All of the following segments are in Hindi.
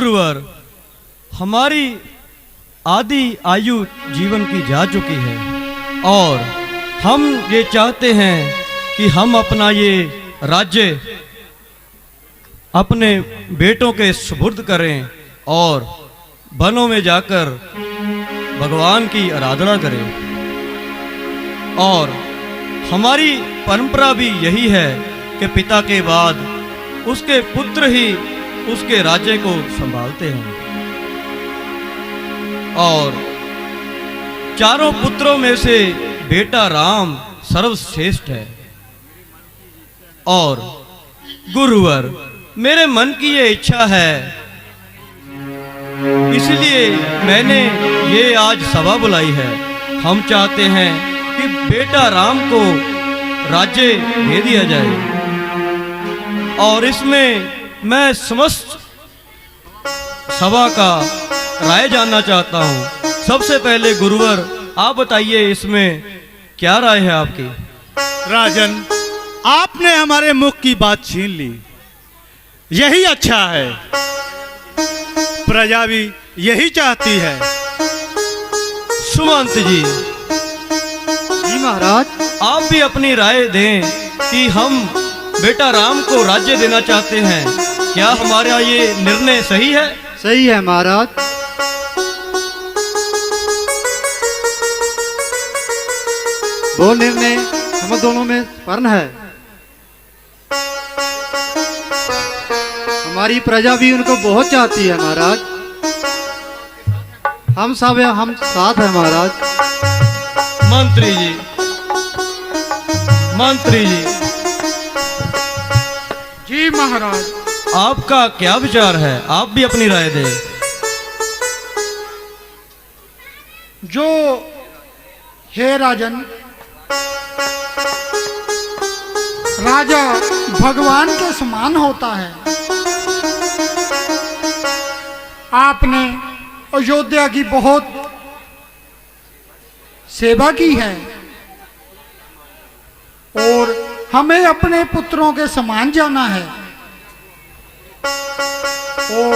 गुरुवर, हमारी आदि आयु जीवन की जा चुकी है और हम ये चाहते हैं कि हम अपना ये राज्य अपने बेटों के सुपुर्द करें और वनों में जाकर भगवान की आराधना करें। और हमारी परंपरा भी यही है कि पिता के बाद उसके पुत्र ही उसके राज्य को संभालते हैं। और चारों पुत्रों में से बेटा राम सर्वश्रेष्ठ है। और गुरुवर, मेरे मन की ये इच्छा है, इसलिए मैंने ये आज सभा बुलाई है। हम चाहते हैं कि बेटा राम को राज्य दे दिया जाए और इसमें मैं समस्त सभा का राय जानना चाहता हूँ। सबसे पहले गुरुवर, आप बताइए इसमें क्या राय है आपकी? राजन, आपने हमारे मुख की बात छीन ली। यही अच्छा है, प्रजा भी यही चाहती है। सुमंत जी महाराज, आप भी अपनी राय दें कि हम बेटा राम को राज्य देना चाहते हैं। क्या हमारा ये निर्णय सही है? सही है महाराज। वो निर्णय हम दोनों में स्पर्ण है। हमारी प्रजा भी उनको बहुत चाहती है महाराज। हम सब हम साथ हैं महाराज। मंत्री जी, मंत्री जी, जी महाराज, आपका क्या विचार है? आप भी अपनी राय दें। जो हे राजन, राजा भगवान के समान होता है। आपने अयोध्या की बहुत सेवा की है और हमें अपने पुत्रों के समान जाना है और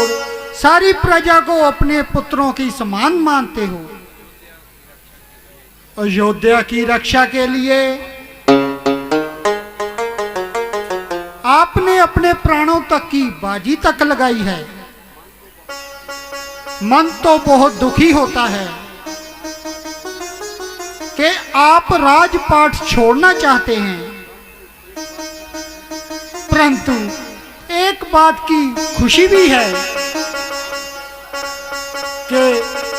सारी प्रजा को अपने पुत्रों की समान मानते हो। अयोध्या की रक्षा के लिए आपने अपने प्राणों तक की बाजी तक लगाई है। मन तो बहुत दुखी होता है कि आप राजपाट छोड़ना चाहते हैं, परंतु एक बात की खुशी भी है कि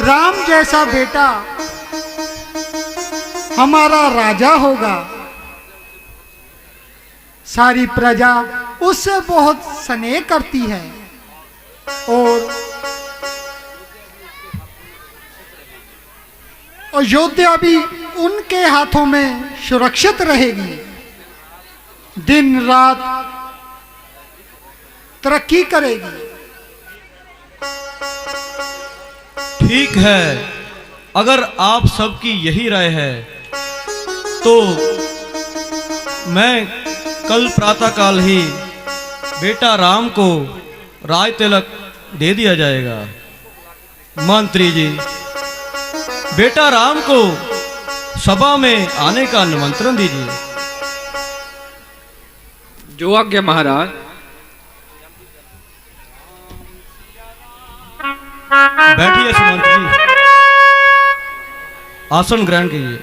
राम जैसा बेटा हमारा राजा होगा। सारी प्रजा उससे बहुत स्नेह करती है और अयोध्या भी उनके हाथों में सुरक्षित रहेगी, दिन रात तरक्की करेगी। ठीक है, अगर आप सबकी यही राय है तो मैं कल प्रातःकाल ही बेटा राम को राज तिलक दे दिया जाएगा। मंत्री जी, बेटा राम को सभा में आने का निमंत्रण दीजिए। जो आज्ञा महाराज। बैठिए सुमंत जी, आसन ग्रहण कीजिए।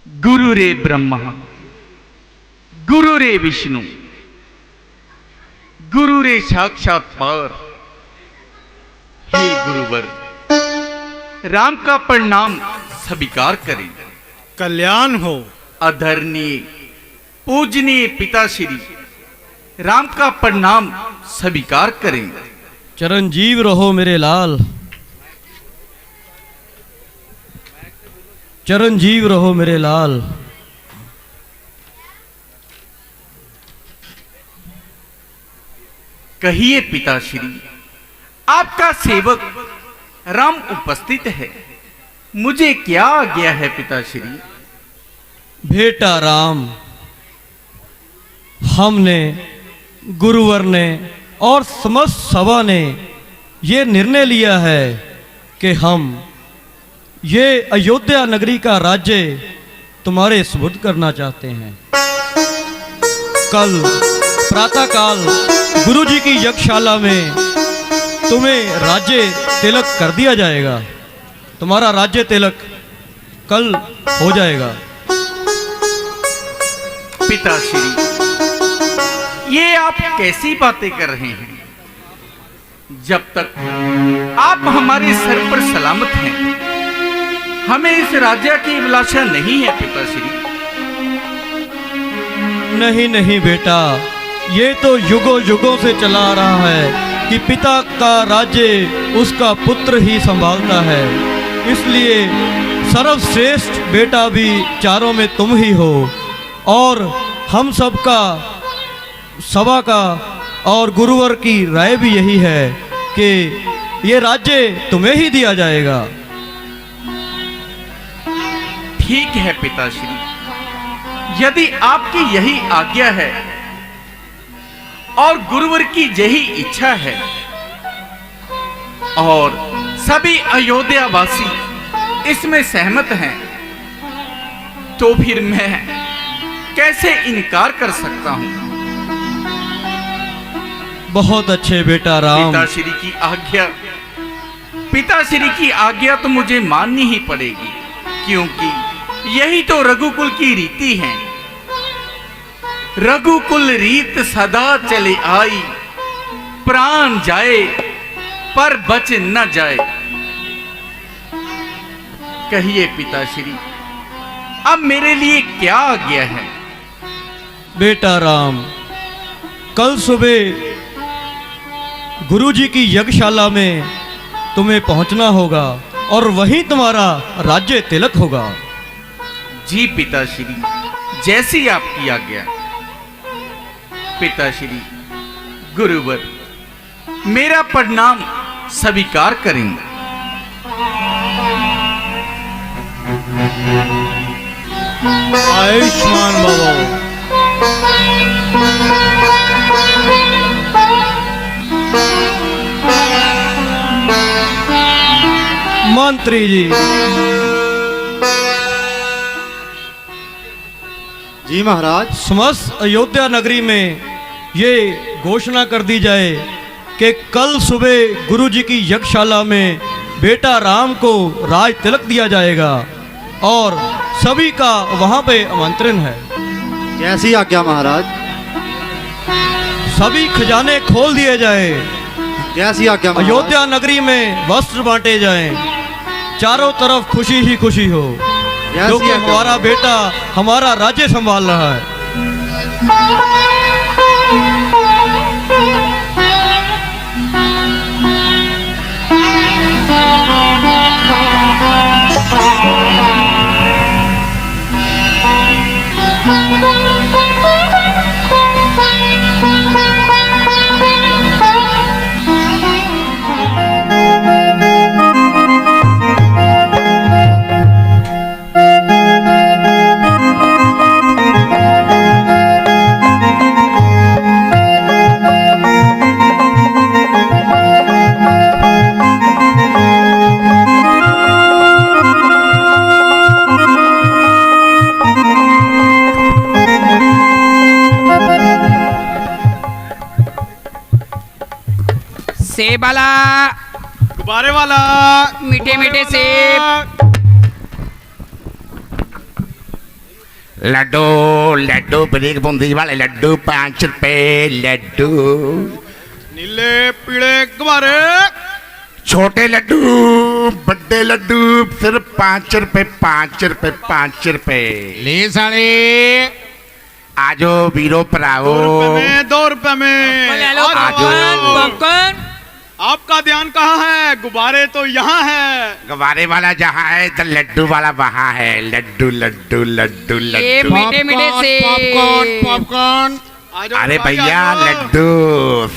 गुरु रे ब्रह्मा गुरु रे विष्णु गुरु रे साक्षात पार। हे गुरुवर, राम का प्रणाम स्वीकार करें। कल्याण हो। आदरणीय पूजनीय पिताश्री राम का प्रणाम स्वीकार करें। चिरंजीव रहो मेरे लाल, चिरंजीव रहो मेरे लाल। कहिए पिताश्री, आपका सेवक राम उपस्थित है, मुझे क्या आज्ञा है पिताश्री? बेटा राम, हमने, गुरुवर ने और समस्त सभा ने ये निर्णय लिया है कि हम ये अयोध्या नगरी का राज्य तुम्हारे सुपुर्द करना चाहते हैं। कल प्रातःकाल गुरुजी की यज्ञशाला में तुम्हें राज्य तिलक कर दिया जाएगा। तुम्हारा राज्य तिलक कल हो जाएगा। पिताश्री, ये आप कैसी बातें कर रहे हैं? जब तक आप हमारे सर पर सलामत हैं, हमें इस राज्य की अभिलाषा नहीं है पिताश्री। नहीं नहीं बेटा, ये तो युगों युगों से चला आ रहा है कि पिता का राज्य उसका पुत्र ही संभालता है। इसलिए सर्वश्रेष्ठ बेटा भी चारों में तुम ही हो, और हम सबका, सभा का और गुरुवर की राय भी यही है कि ये राज्य तुम्हें ही दिया जाएगा। ठीक है पिताश्री, यदि आपकी यही आज्ञा है और गुरुवर की यही इच्छा है और सभी अयोध्यावासी इसमें सहमत हैं, तो फिर मैं कैसे इनकार कर सकता हूं? बहुत अच्छे बेटा राम। पिताश्री की आज्ञा तो मुझे माननी ही पड़ेगी, क्योंकि यही तो रघुकुल की रीति है। रघुकुल रीत सदा चले आई, प्राण जाए पर बच न जाए। कहिए पिताश्री, अब मेरे लिए क्या आज्ञा है? बेटा राम, कल सुबह गुरुजी की यज्ञशाला में तुम्हें पहुंचना होगा और वहीं तुम्हारा राज्य तिलक होगा। जी पिताश्री, जैसी आपकी आज्ञा। पिताश्री, गुरुवर मेरा प्रणाम स्वीकार करेंगे। आयुष्मान बाबा। मंत्री जी। जी महाराज। समस्त अयोध्या नगरी में ये घोषणा कर दी जाए कि कल सुबह गुरुजी की यज्ञशाला में बेटा राम को राज तिलक दिया जाएगा और सभी का वहां पे आमंत्रण है। कैसी आज्ञा महाराज? सभी खजाने खोल दिए जाए। कैसी आज्ञा महाराज? अयोध्या नगरी में वस्त्र बांटे जाएं, चारों तरफ खुशी ही खुशी हो, क्योंकि हमारा बेटा हमारा राज्य संभाल रहा है। सेब वाला, गुब्बारे वाला, मीठे मीठे सेब। लड्डू लड्डू ब्रेक बूंदी वाले लड्डू 5 रुपए लड्डू। नीले पीले गुब्बारे। छोटे लड्डू बड़े लड्डू सिर्फ 5 रुपए 5 रुपए 5 रुपए। ले साले आजो वीरो पर आओ। 2 रुपए में। आजो। आपका ध्यान कहाँ है? गुब्बारे तो यहाँ है। गुब्बारे वाला जहाँ है तो लड्डू वाला वहाँ है। लड्डू लड्डू लड्डू ये लड्डू। मीठे मीठे से पॉपकॉर्न पॉपकॉर्न। अरे भैया लड्डू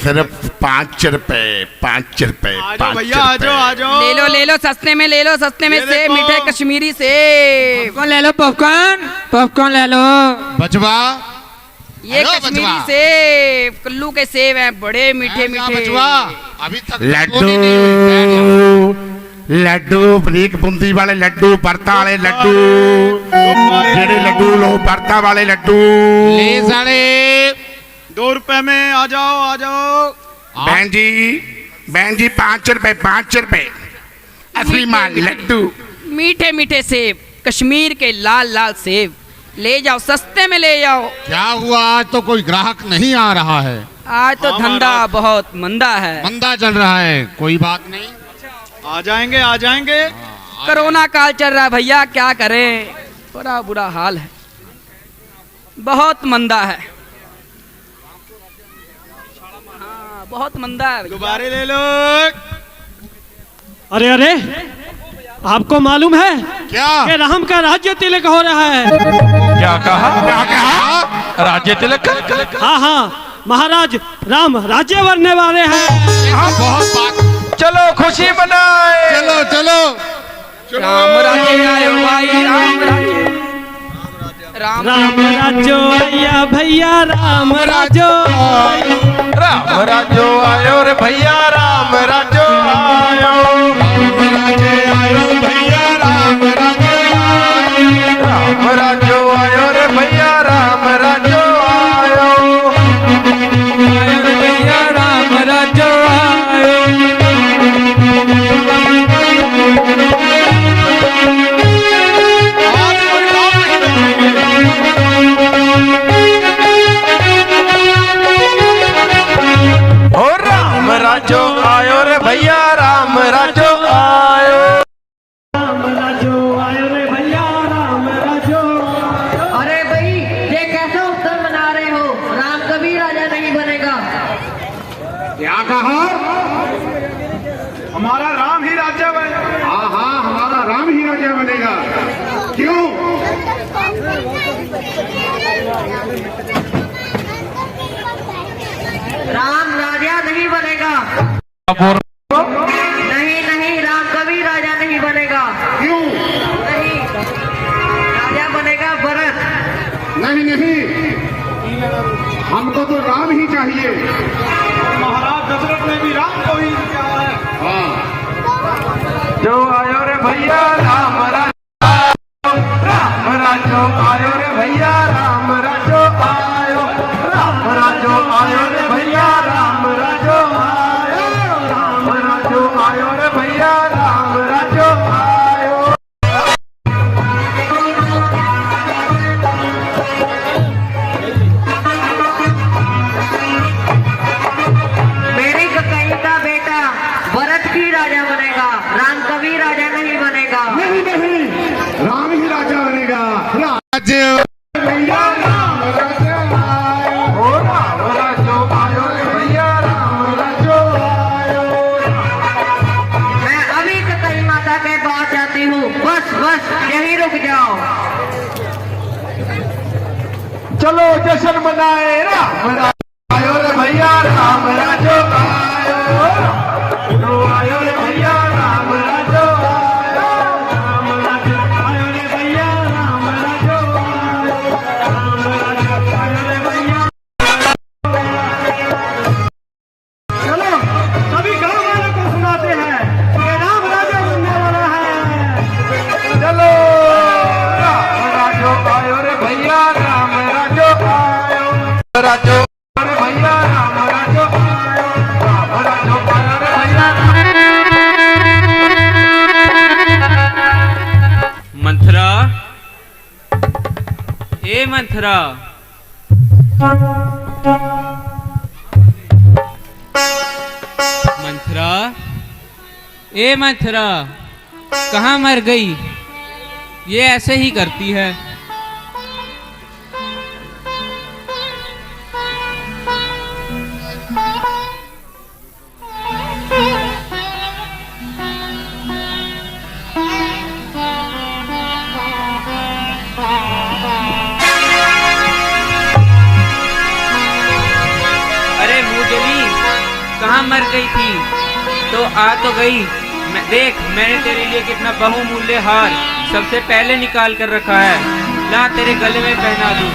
सिर्फ 5 रुपए 5 रुपए 5 भैया आजो ले लो सस्ते में ले लो सस्ते में ये सेब देखो। मीठे कश्मीरी सेब पॉपकॉर्न ले लो पॉपकॉर्न ले लो। बचवा ये हेलो, कश्मीरी बचवा। सेब कुल्लू के सेब हैं बड़े मीठे मीठे। बचवा अभी तक लड्डू लड्डू ब्रेक बूंदी वाले लड्डू बर्ता वाले लड्डू जेड़े लड्डू लो बर्ता वाले लड्डू। ले साले 2 रुपए में आ जाओ। बहन जी 5 रुपए 5 रुपए असली माल लड्डू। मीठे मीठे सेब कश्मीर के लाल लाल सेब ले जाओ सस्ते में ले जाओ। क्या हुआ आज तो कोई ग्राहक नहीं आ रहा है। आज तो धंधा बहुत मंदा है। मंदा चल रहा है। कोई बात नहीं आ जाएंगे। कोरोना काल चल रहा है भैया क्या करें बड़ा बुरा हाल है बहुत मंदा है। हाँ बहुत मंदा है भैया। गुब्बारे ले लो। अरे अरे आपको मालूम है क्या कि राम का राज्य तिलक हो रहा है। क्या कहा? राज्य तिलक। हाँ महाराज राम राज्य बनने वाले हैं। यहाँ बहुत बात। चलो खुशी मनाए। चलो राम राज्य आयो भाई राम राज्य राम राज्यो आया भैया राम राज्यो राम राज्यो आयो रे भैया राम राज्यो आयो। राम राज्यो आयो रे भैया राम राज्यो आयो। आयो रे भैया राम राज्यो आयो। ओ राम राज्यो आयो रे भैया राम राज्यो आयो। राम राज्यो आयो रे भैया राम राज्यो। अरे भाई ये कैसा उत्सव मना रहे हो? राम कभी राजा नहीं बनेगा। क्या कहा? हमारा राम ही राजा बने। हाँ हमारा राम ही राजा बनेगा। क्यों? राम राजा नहीं बनेगा। नहीं राम कभी राजा नहीं बनेगा। क्यों? नहीं राजा बनेगा भरत। नहीं हमको तो राम ही चाहिए। महाराज दशरथ ने भी राम को ही किया है। हाँ जो आयो रे भैया राम राज्यो आयो रे भैया राम राज्यो आयो। राम राज्यो आयो रे भैया राम राज्यो आयो। राम राज्यो आयो रे भैया राम राज्यो आयो। मेरी ककाई का बेटा भरत ही राजा बनेगा। राम कभी राजा नहीं बनेगा। नहीं राम ही राजा बनेगा। राज्य भैया राम राज्य आयो। ओ राम राज्यो आयो रे भैया राम राज्यो आयो। मैं अभी ककाई माता के पास जाती हूँ। बस यहीं रुक जाओ। चलो जश्न मनाए राम राज्यो आयो रे भैया राम राज्यो आयो। जो आयो रे भैया राम राज्यो आयो। राम राज्यो आयो रे भैया राम राज्यो आयो। राम राज्यो आयो रे भैया। चलो सभी गांव वालों को सुनाते हैं कि राम राज्य बनने वाला है। चलो राम राज्यो आयो रे भैया राम राज्यो आयो। राज्यो रे भैया राम राज्यो आयो। ए मंथरा, मंथरा, ए मंथरा, कहाँ मर गई? ये ऐसे ही करती है। अरे मुझली, कहाँ मर गई थी? तो आ तो गई। देख, मैंने तेरे लिए कितना बहुमूल्य हार सबसे पहले निकाल कर रखा है। ला तेरे गले में पहना दूं।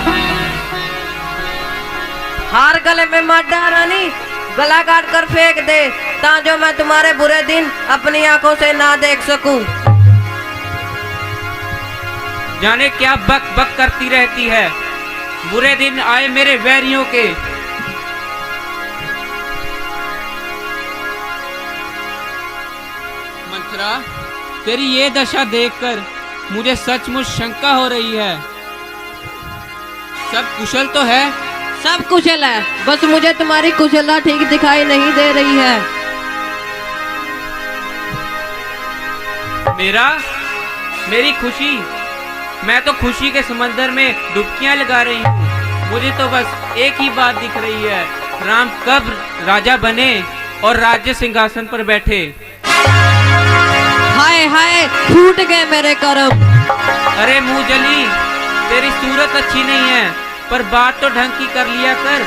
हार गले में मत डाल रानी, गला काट कर फेंक दे, ताकि मैं तुम्हारे बुरे दिन अपनी आंखों से ना देख सकूं। जाने क्या बक बक करती रहती है। बुरे दिन आए मेरे वैरियों के। मंथरा, तेरी ये दशा देखकर मुझे सचमुच शंका हो रही है। सब कुशल तो है? सब कुशल है, बस मुझे तुम्हारी कुशलता ठीक दिखाई नहीं दे रही है। मेरी खुशी, मैं तो खुशी के समंदर में डुबकियां लगा रही हूँ। मुझे तो बस एक ही बात दिख रही है, राम कब राजा बने और राज्य सिंहासन पर बैठे। हाय हाय, फूट गए मेरे कर्म। अरे मुंहजली, तेरी सूरत अच्छी नहीं है, पर बात तो ढंग की कर लिया कर।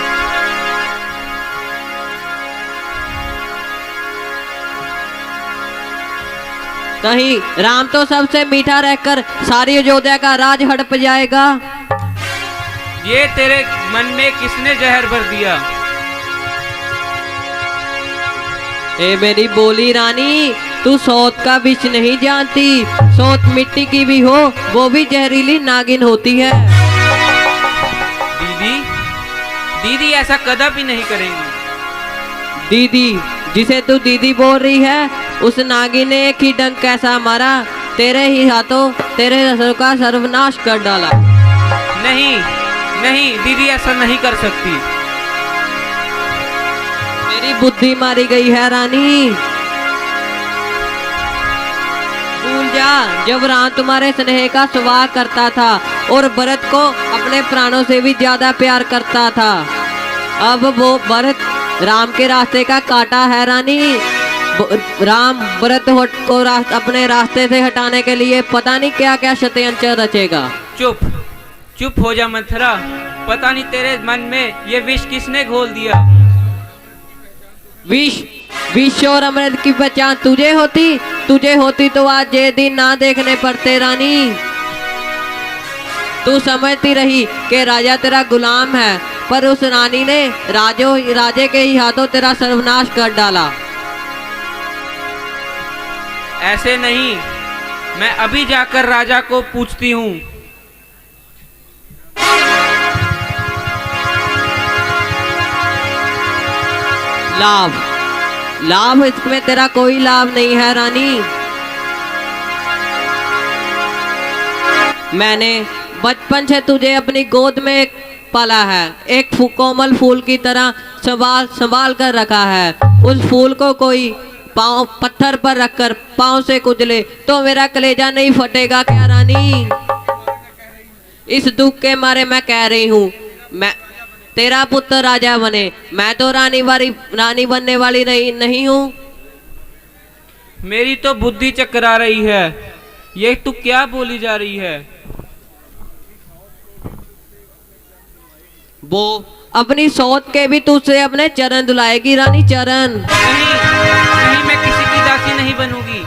कहीं राम तो सबसे मीठा रहकर सारी अयोध्या का राज हड़प जाएगा। ये तेरे मन में किसने जहर भर दिया? ए मेरी बोली रानी, तू सौत का विष नहीं जानती। सौत मिट्टी की भी हो, वो भी जहरीली नागिन होती है। दीदी ऐसा कदापि नहीं करेंगी। दीदी, जिसे तू दीदी बोल रही है, उस नागिन ने एक ही डंक कैसा मारा, तेरे ही हाथों तेरे रसों का सर्वनाश कर डाला। नहीं, दीदी ऐसा नहीं कर सकती। मेरी बुद्धि मारी गई है रानी। भूल जा, जब राम तुम्हारे स्नेह का स्वागत करता था और भरत को अपने प्राणों से भी ज्यादा प्यार करता था। अब वो भरत राम के रास्ते का कांटा है रानी। राम भरत को अपने रास्ते से हटाने के लिए पता नहीं क्या क्या षड्यंत्र रचेगा। चुप हो जा मंथरा, पता नहीं तेरे मन में ये विष किसने घोल दिया। विष और अमृत की पहचान तुझे होती तो आज ये दिन ना देखने पड़ते रानी। तू समझती रही कि राजा तेरा गुलाम है, पर उस रानी ने राजे के ही हाथों तेरा सर्वनाश कर डाला। ऐसे नहीं, मैं अभी जाकर राजा को पूछती हूँ। लाभ इसमें तेरा कोई लाभ नहीं है रानी। मैंने बचपन से तुझे अपनी गोद में पाला है, एक कोमल फूल की तरह संभाल कर रखा है। उस फूल को कोई पाँव पत्थर पर रखकर पाँव से कुचले तो मेरा कलेजा नहीं फटेगा क्या रानी? इस दुख के मारे मैं कह रही हूँ, मैं तेरा पुत्र राजा बने, मैं तो रानी बनने वाली नहीं हूँ। मेरी तो बुद्धि चकरा रही है। ये तू क्या बोली जा रही है? वो अपनी सौत के भी तुझसे अपने चरण धुलाएगी रानी, चरण। नहीं, मैं किसी की दासी नहीं बनूंगी।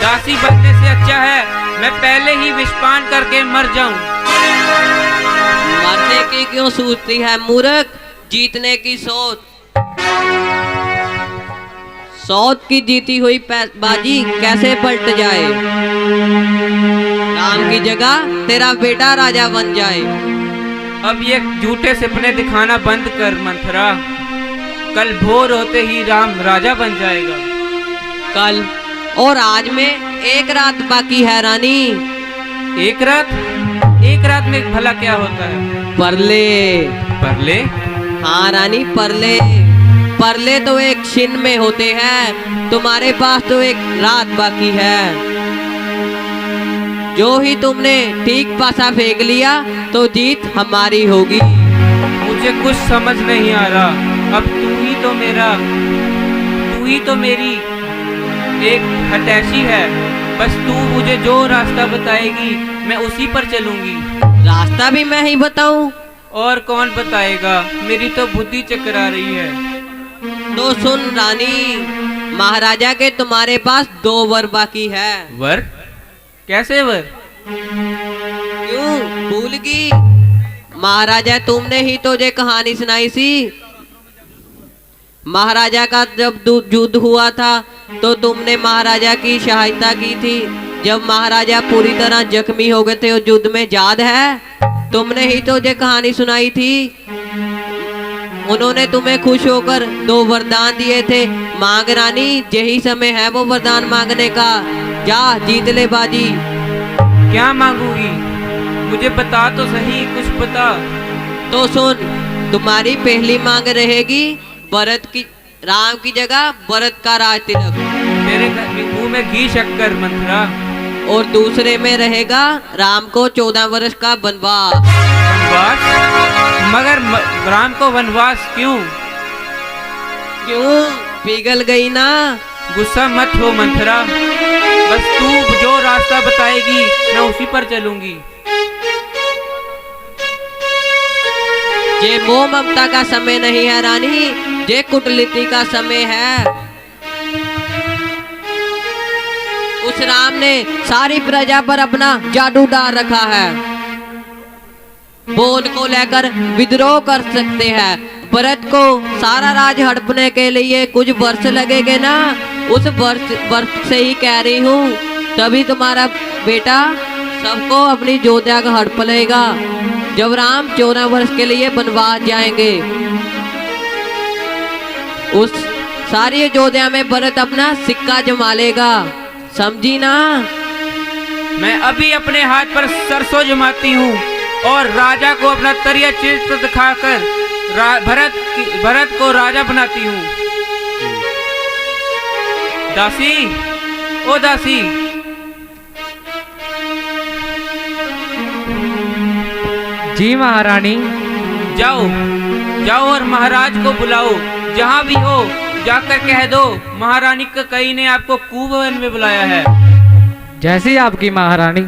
दासी बनने से अच्छा है मैं पहले ही विषपान करके मर जाऊं। मरने की क्यों सोचती है मूर्ख, जीतने की सोच। सौत की जीती हुई बाजी कैसे पलट जाए। राम की जगह तेरा बेटा राजा बन जाए। अब ये झूठे सपने दिखाना बंद कर मंथरा। कल भोर होते ही राम राजा बन जाएगा। कल और आज में एक रात बाकी है रानी। एक रात में भला क्या होता है? परले। परले? हाँ रानी, परले। परले तो एक क्षण में होते हैं, तुम्हारे पास तो एक रात बाकी है। जो ही तुमने ठीक पासा फेंक लिया तो जीत हमारी होगी। मुझे कुछ समझ नहीं आ रहा। अब तू ही तो मेरी एक हतैशी है। बस तू मुझे जो रास्ता बताएगी मैं उसी पर चलूंगी। रास्ता भी मैं ही बताऊं? और कौन बताएगा? मेरी तो बुद्धि चकरा रही है। तो सुन रानी, महाराजा के तुम्हारे पास 2 वर बाकी है। वर? कैसे वर? क्यों भूल गई? महाराजा तुमने ही तो ये कहानी सुनाई सी। महाराजा का जब युद्ध हुआ था तो तुमने महाराजा की सहायता की थी। जब महाराजा पूरी तरह जख्मी हो गए थे उस युद्ध में, याद है? तुमने ही तो ये कहानी सुनाई थी। उन्होंने तुम्हें खुश होकर 2 वरदान दिए थे। मांग रानी, यही समय है वो वरदान मांगने का। जा जीत ले बाजी। क्या मांगूंगी? मुझे बता तो सही, कुछ बता। तो सुन, तुम्हारी पहली मांग रहेगी भरत की, राम की जगह भरत का राज तिलक। मेरे मुंह में घी शक्कर मंत्रा। और दूसरे में रहेगा राम को 14 वर्ष का वनवास। वनवास? मगर राम को वनवास क्यों? क्यों पिघल गई ना? गुस्सा मत हो मंथरा, बस तू जो रास्ता बताएगी मैं उसी पर चलूंगी। ये मोह ममता का समय नहीं है रानी, ये कूटनीति का समय है। उस राम ने सारी प्रजा पर अपना जादू डाल रखा है। वो उनको लेकर विद्रोह कर सकते हैं। भरत को सारा राज हड़पने के लिए कुछ वर्ष लगेंगे ना। उस वर्ष से ही कह रही हूँ, तभी तुम्हारा बेटा सबको अपनी जोधा का हड़प लेगा। जब राम 14 वर्ष के लिए वनवास जाएंगे, उस सारी अयोध्या में भरत अपना सिक्का जमा लेगा। समझी ना? मैं अभी अपने हाथ पर सरसों जमाती हूँ और राजा को अपना तरिया चित्र दिखाकर भरत को राजा बनाती हूँ। दासी, ओ दासी, जी महारानी। जाओ जाओ और महाराज को बुलाओ। जहाँ भी हो जाकर कह दो महारानी कई ने आपको कुंभवन में बुलाया है। जैसी आपकी महारानी।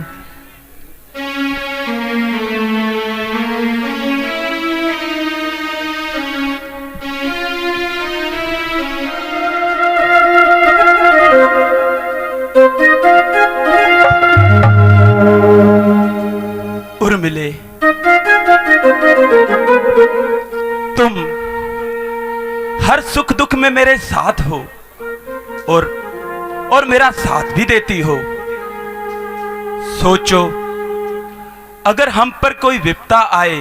उर्मिले, तुम हर सुख दुख में मेरे साथ हो और मेरा साथ भी देती हो। सोचो, अगर हम पर कोई विपदा आए,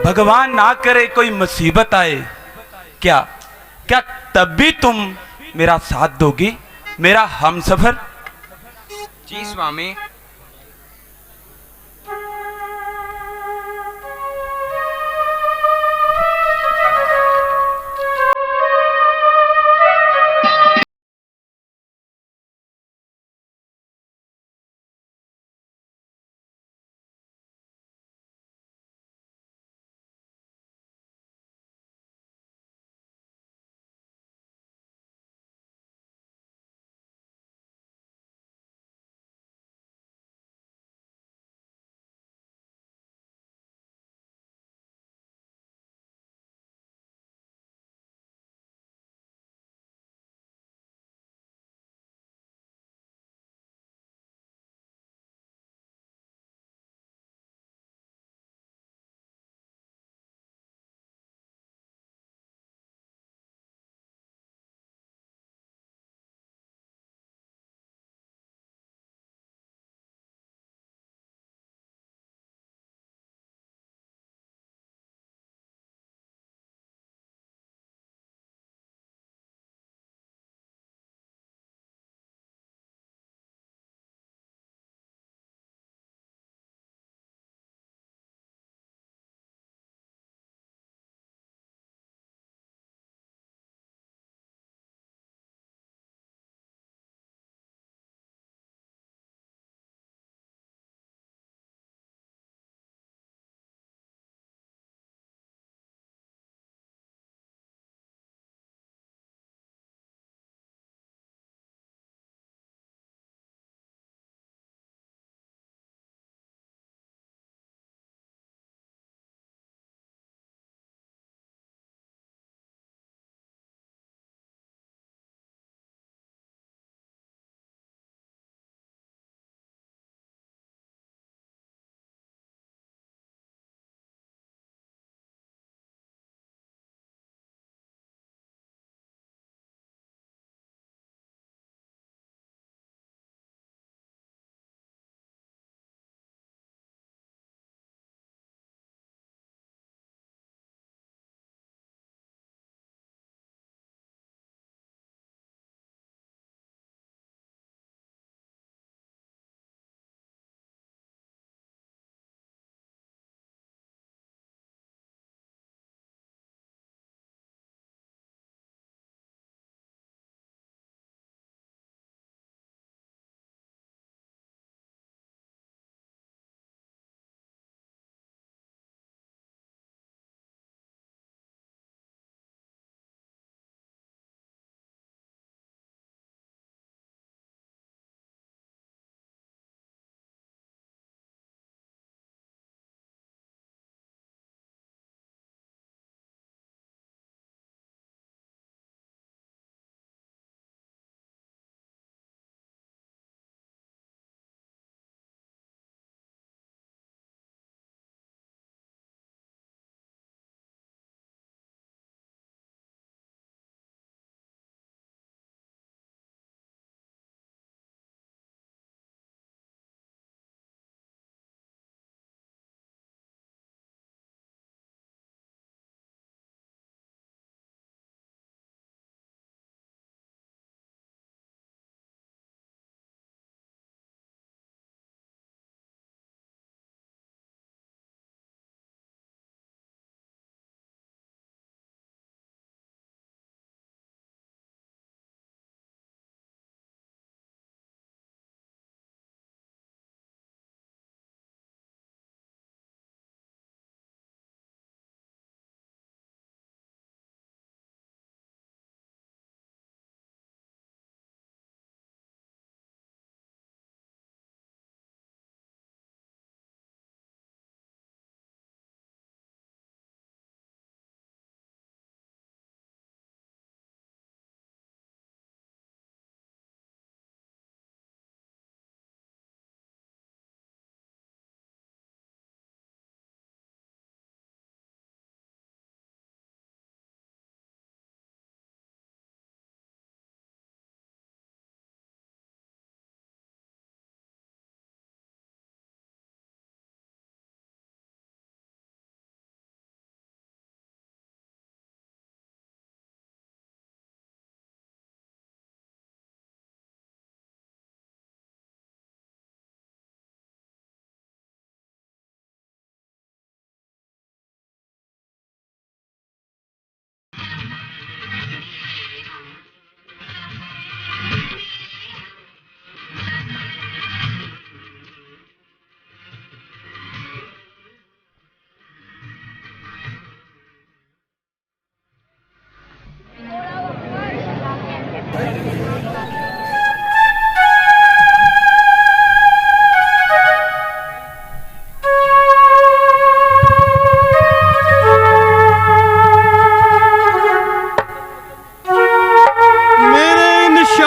भगवान ना करे कोई मुसीबत आए, क्या तब भी तुम मेरा साथ दोगी, मेरा हमसफर? जी स्वामी।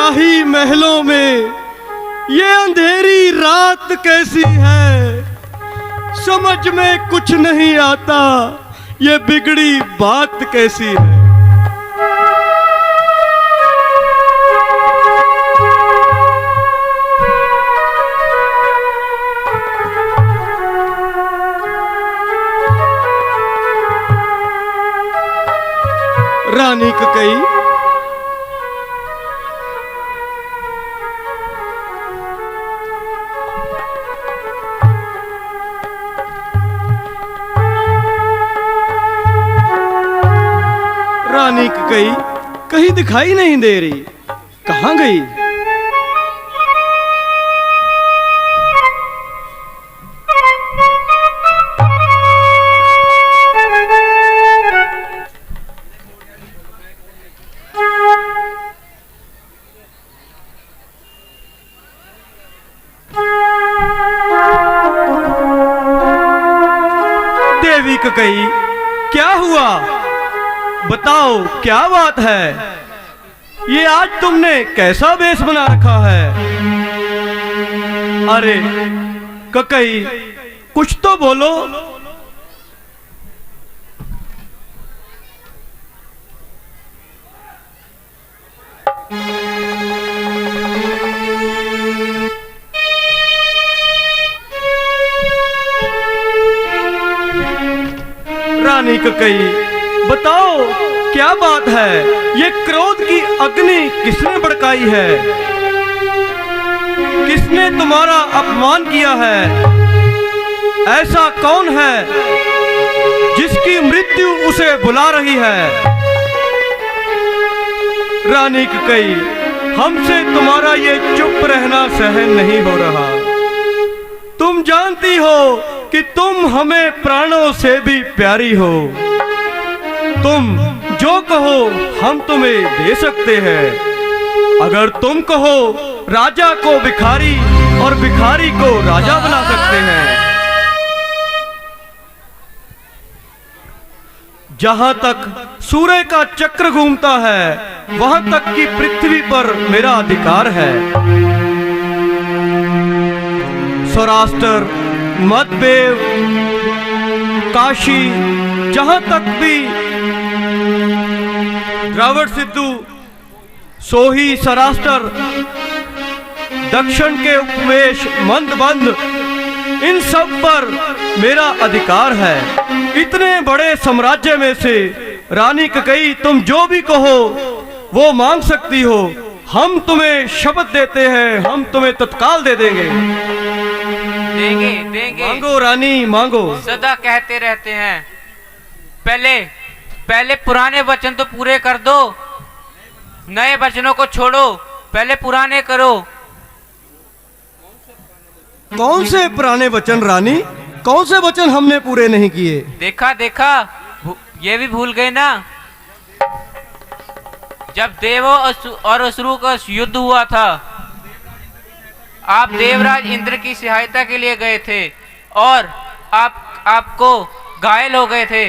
शाही महलों में ये अंधेरी रात कैसी है, समझ में कुछ नहीं आता ये बिगड़ी बात कैसी है। रानी ककई रानी ककई कहीं दिखाई नहीं दे रही, कहाँ गई? देवी ककई क्या हुआ, बताओ क्या बात है? ये आज तुमने कैसा वेश बना रखा है? अरे ककई कुछ तो बोलो। रानी ककई बताओ क्या बात है? ये क्रोध की अग्नि किसने भड़काई है? किसने तुम्हारा अपमान किया है? ऐसा कौन है जिसकी मृत्यु उसे बुला रही है? रानी ककई हमसे तुम्हारा ये चुप रहना सहन नहीं हो रहा। तुम जानती हो कि तुम हमें प्राणों से भी प्यारी हो। तुम जो कहो हम तुम्हें दे सकते हैं। अगर तुम कहो राजा को भिखारी और भिखारी को राजा बना सकते हैं। जहां तक सूर्य का चक्र घूमता है वहां तक की पृथ्वी पर मेरा अधिकार है। सौराष्ट्र, मध्यदेव, काशी, जहां तक भी द्राविड़ सिद्धू, सोही, सौराष्ट्र, दक्षिण के उपवेश, मंदबंध, इन सब पर मेरा अधिकार है। इतने बड़े साम्राज्य में से रानी ककई तुम जो भी कहो वो मांग सकती हो। हम तुम्हें शपथ देते हैं, हम तुम्हें तत्काल दे देंगे। देंगे देंगे। मांगो रानी मांगो। सदा कहते रहते हैं। पहले पुराने वचन तो पूरे कर दो, नए वचनों को छोड़ो, पहले पुराने करो। कौन से पुराने वचन रानी? कौन से वचन हमने पूरे नहीं किए? देखा ये भी भूल गए ना? जब देवों और असुरों का युद्ध हुआ था, आप देवराज इंद्र की सहायता के लिए गए थे और आपको घायल हो गए थे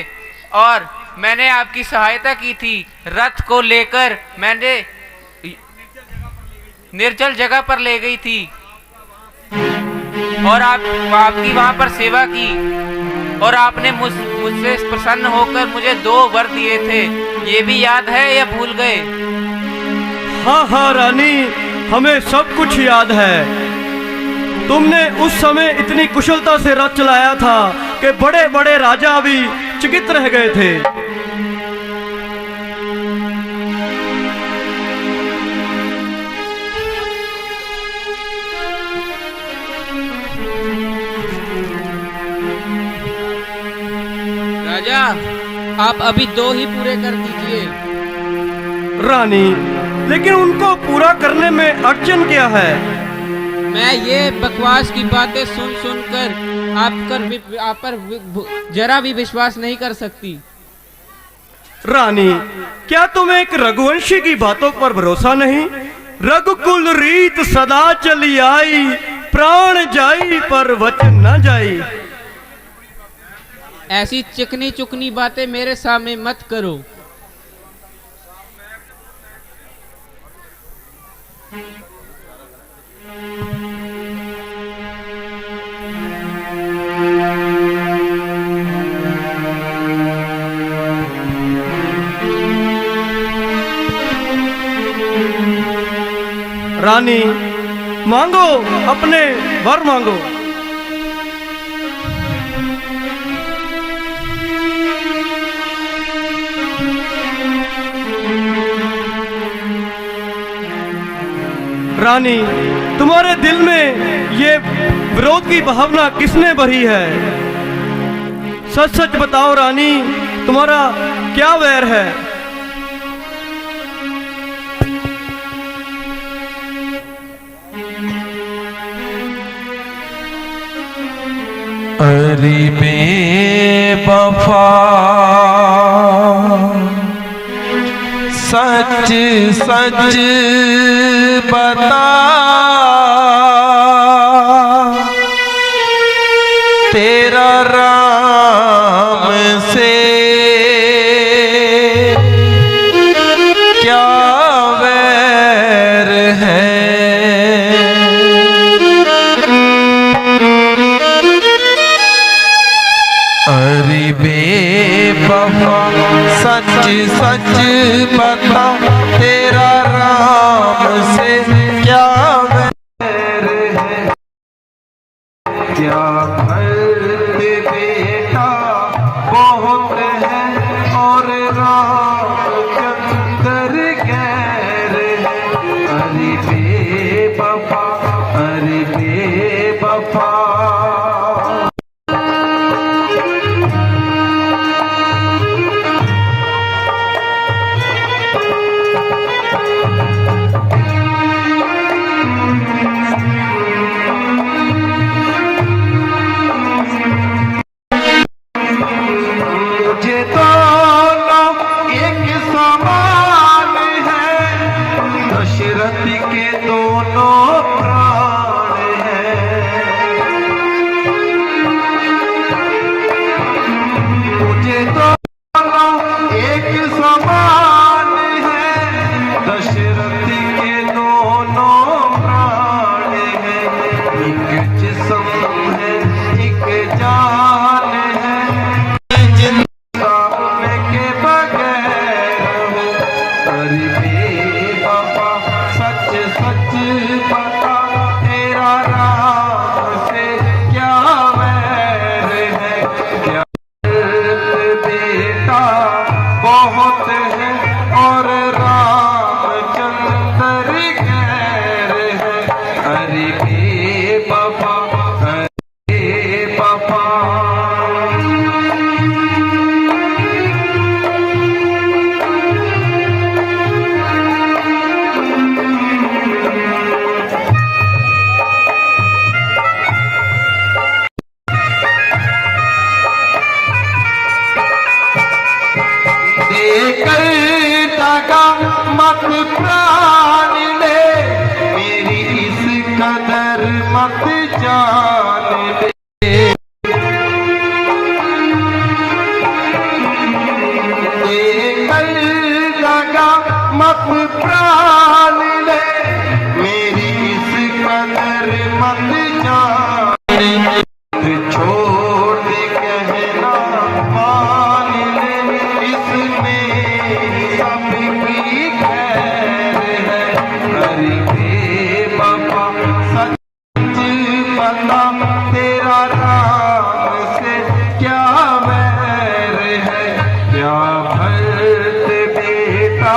और मैंने आपकी सहायता की थी। रथ को लेकर मैंने निर्जल जगह पर ले गई थी और आपकी वहां पर सेवा की और आपने मुझसे प्रसन्न होकर मुझे 2 वर दिए थे। ये भी याद है या भूल गए? हाँ रानी, हमें सब कुछ याद है। तुमने उस समय इतनी कुशलता से रथ चलाया था कि बड़े बड़े राजा भी चकित रह गए थे। राजा, आप अभी 2 ही पूरे कर दीजिए। रानी, लेकिन उनको पूरा करने में अड़चन क्या है? मैं ये बकवास की बातें सुन कर आप पर जरा भी विश्वास नहीं कर सकती। रानी, क्या तुम एक रघुवंशी की बातों पर भरोसा नहीं? रघुकुल रीत सदा चली आई, प्राण जाई पर वचन न जाई। ऐसी चिकनी चुकनी बातें मेरे सामने मत करो। रानी मांगो, अपने वर मांगो। रानी, तुम्हारे दिल में ये विरोध की भावना किसने भरी है? सच सच बताओ रानी, तुम्हारा क्या वैर है? अरे बेवफा सच सच बता, तेरा राम से क्या वैर है? अरे बेवफा सच सच बता, तेरा राम से क्या वैर है? क्या भरत बेटा बहुत है और रामचंद्र गैर है? अरे बेवफा, अरे बेवफा। दशरथ के दोनों प्राण हैं, मुझे दोनों एक समान है। दशरथ के दोनों प्राण हैं, एक जिस्म है एक जान है, जिंदा के बगैर हो। अरे बेवफा सच सच बता, तेरा राम से क्या वैर है? क्या बेटा बहुत है और रामचंद्र गैर है? अरे बेवफा, अरे बेवफा। देकर दगा मत प्राण ले, मेरी इस कदर मत जान ले। देकर दगा मत प्राण ले, मेरी इस कदर मत जान ले। छोड़ दे कहना मान ले, इसमें सबकी खैर है। अरे बेवफा सच बता, तेरा राम से क्या वैर है? क्या भरत बेटा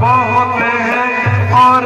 बहुत है और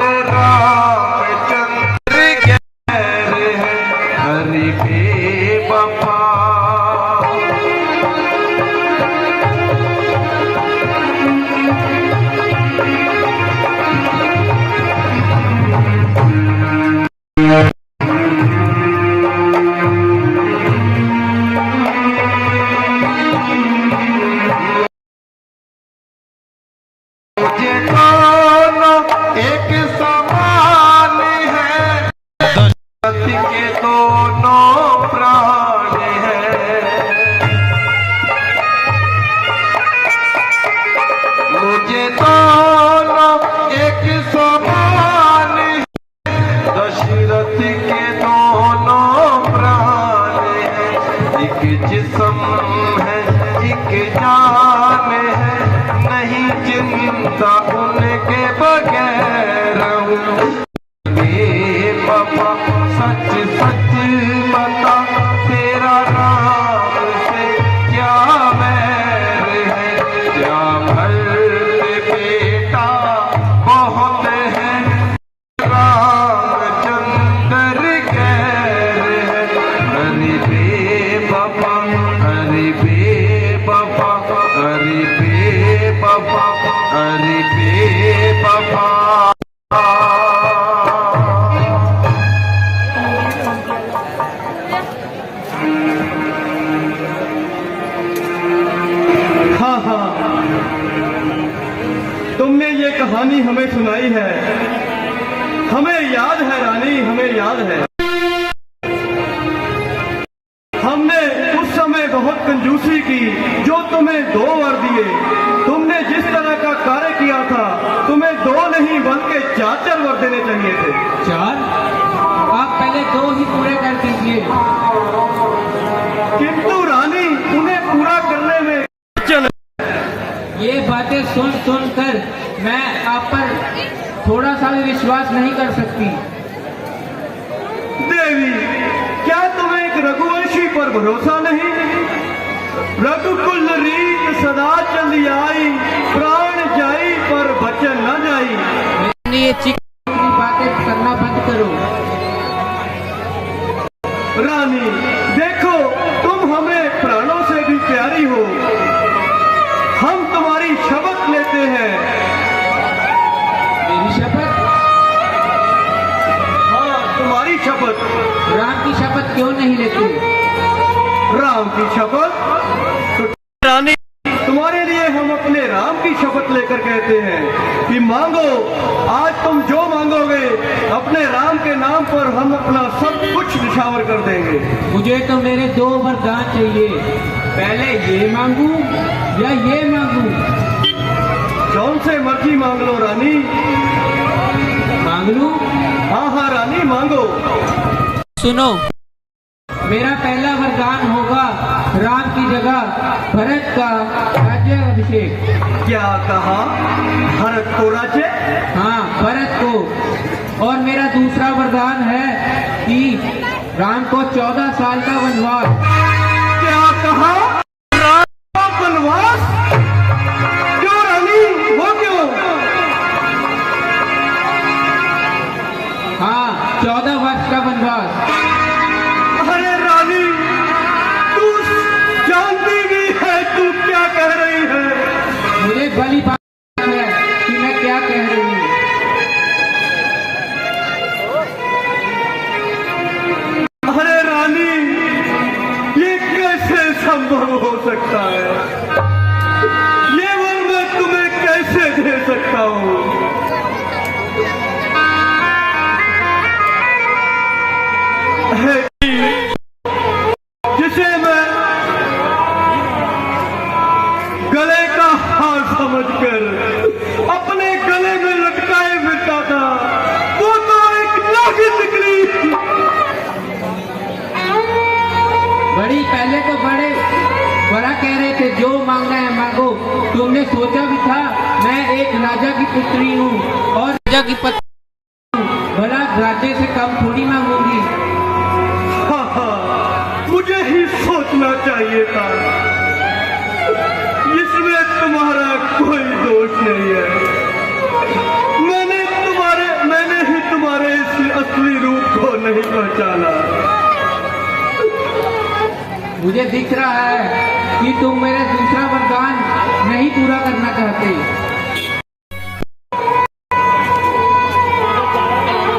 बेवफा सच सच बता तेरा राम से क्या बैर है क्या भरते बेटा बहुत है रामचंद्र गैर है हरि बेवफा हरि बेवफा हरि बेवफा हरि बेवफा। हाँ हाँ, तुमने ये कहानी हमें सुनाई है, हमें याद है रानी, हमें याद है। हमने उस समय बहुत कंजूसी की जो तुम्हें 2 वर दिए। तुमने जिस तरह का कार्य किया था तुम्हें 2 नहीं बल्कि 4 वर देने चाहिए थे। 4? आप पहले 2 ही पूरे कर दीजिए। किंतु रानी उन्हें पूरा करने में ये बातें सुन सुन कर मैं आप पर थोड़ा सा भी विश्वास नहीं कर सकती। देवी, क्या तुम्हें एक रघुवंशी पर भरोसा नहीं? रघुकुल रीत सदा चली आई, प्राण जाई पर बचन न जाई। ये चिकनी बातें करना बंद करो। रानी देखो, तुम हमें प्राणों से भी प्यारी हो। हम तुम्हारी शपथ लेते हैं। मेरी शपथ? हाँ, तुम्हारी शपथ। राम की शपथ क्यों नहीं लेते? राम की शपथ? तो रानी, तुम्हारे लिए हम अपने राम की शपथ लेकर कहते हैं कि मांगो, आज तुम जो मांगोगे अपने राम के नाम पर हम अपना सब कुछ निछावर कर देंगे। मुझे तो मेरे 2 वरदान चाहिए। पहले ये मांगू या ये मांगू? कौन से मर्जी मांग लो रानी। मांग लूं? हाँ हाँ रानी, मांगो। सुनो, मेरा पहला वरदान होगा राम की जगह भरत का राज्य अभिषेक। क्या कहा? भरत को राज्य? हाँ, भरत को। और मेरा दूसरा वरदान है कि राम को 14 साल का वनवास। क्या कहा? राम का वनवास? क्यों रानी, वो क्यों? हाँ, 14 वर्ष का वनवास। अरे रानी, तू जानती भी है तू क्या कह रही है? मुझे भली बात है कि मैं क्या कह रही हूँ। अरे रानी, ये कैसे संभव हो सकता है? ये वर मैं तुम्हें कैसे दे सकता हूँ? जिसे मैं गले का हार समझकर अपने गले में लटकाए फिरता था, वो तो एक नागिन निकली। बड़ी पहले तो बड़ा कह रहे थे जो मांगना है मांगो। तुमने सोचा भी था मैं एक राजा की पुत्री हूँ और राजा की पत्नी हूँ, भला राज्य से कम थोड़ी मांगूंगी। मुझे ही सोचना चाहिए था। इसमें तुम्हारा कोई दोष नहीं है। मैंने ही तुम्हारे इस असली रूप को नहीं पहचाना। मुझे दिख रहा है कि तुम मेरा दूसरा वरदान नहीं पूरा करना चाहते।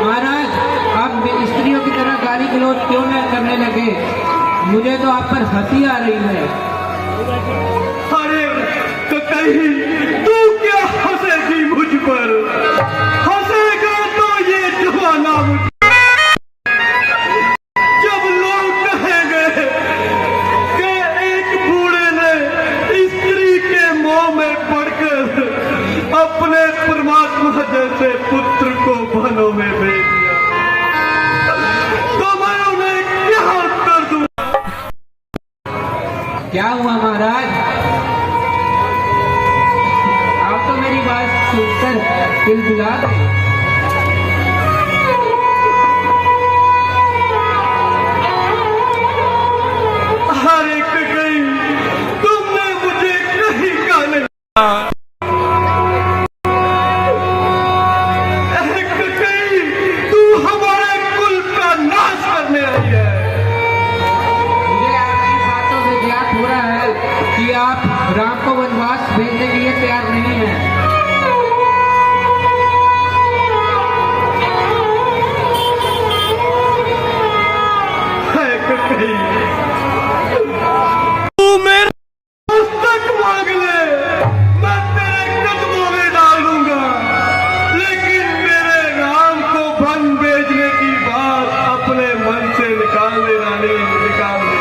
महाराज, आप स्त्रियों की तरह गाली गलौज क्यों न करने लगे? मुझे तो आप पर हंसी आ रही है। अरे तो कहीं तू क्या हंसेगी मुझ पर? हंसेगा तो ये जमाना मुझ जब लोग कहेंगे कि एक बूढ़े ने स्त्री के मोह में पड़कर अपने परमात्मा जैसे पुत्र को वनों में भेज दिया, तो मैं उन्हें क्या उत्तर दूं? क्या हुआ महाराज? आप तो मेरी बात सुनकर दिल बुला गए। तू हमारे कुल का नाश करने आई है। मुझे आपकी बातों से ज्ञात हो रहा है कि आप राम को वनवास भेजने के लिए तैयार नहीं हैं। तू मेरा मस्तक मांग ले, मैं तेरे कदमों में डाल दूंगा, लेकिन मेरे राम को वन भेजने की बात अपने मन से निकाल दे रानी, निकाल दे।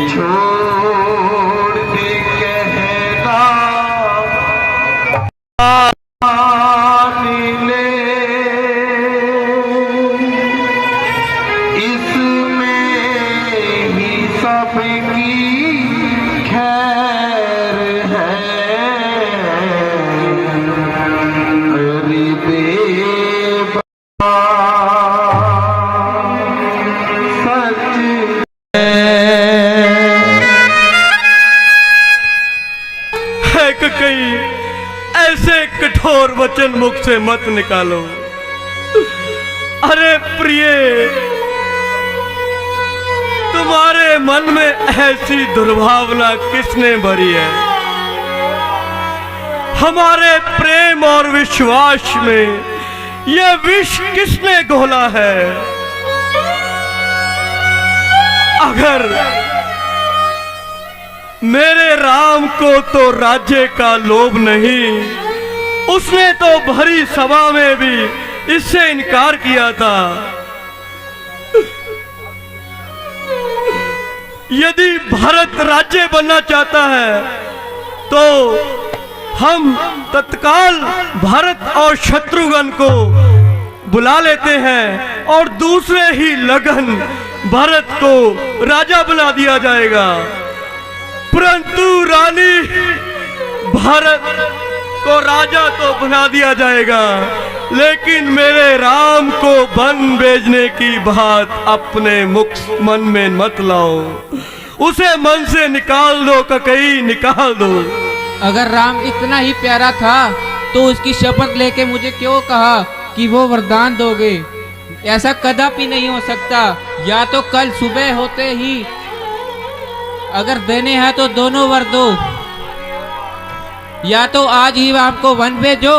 छोड़ दे कहना ले, इसमें ही सबकी खैर है। कई ऐसे कठोर वचन मुख से मत निकालो। अरे प्रिय, तुम्हारे मन में ऐसी दुर्भावना किसने भरी है? हमारे प्रेम और विश्वास में यह विष किसने घोला है? अगर मेरे राम को तो राज्य का लोभ नहीं, उसने तो भरी सभा में भी इससे इनकार किया था। यदि भारत राज्य बनना चाहता है तो हम तत्काल भारत और शत्रुघ्न को बुला लेते हैं और दूसरे ही लगन भारत को राजा बना दिया जाएगा। परंतु रानी, भारत को राजा तो बना दिया जाएगा, लेकिन मेरे राम को वन भेजने की बात अपने मन में मत लाओ। उसे मन से निकाल दो, ककई निकाल दो। अगर राम इतना ही प्यारा था तो उसकी शपथ लेके मुझे क्यों कहा कि वो वरदान दोगे? ऐसा कदापि नहीं हो सकता। या तो कल सुबह होते ही अगर देने हैं तो दोनों वर दो, या तो आज ही आपको वन भेजो,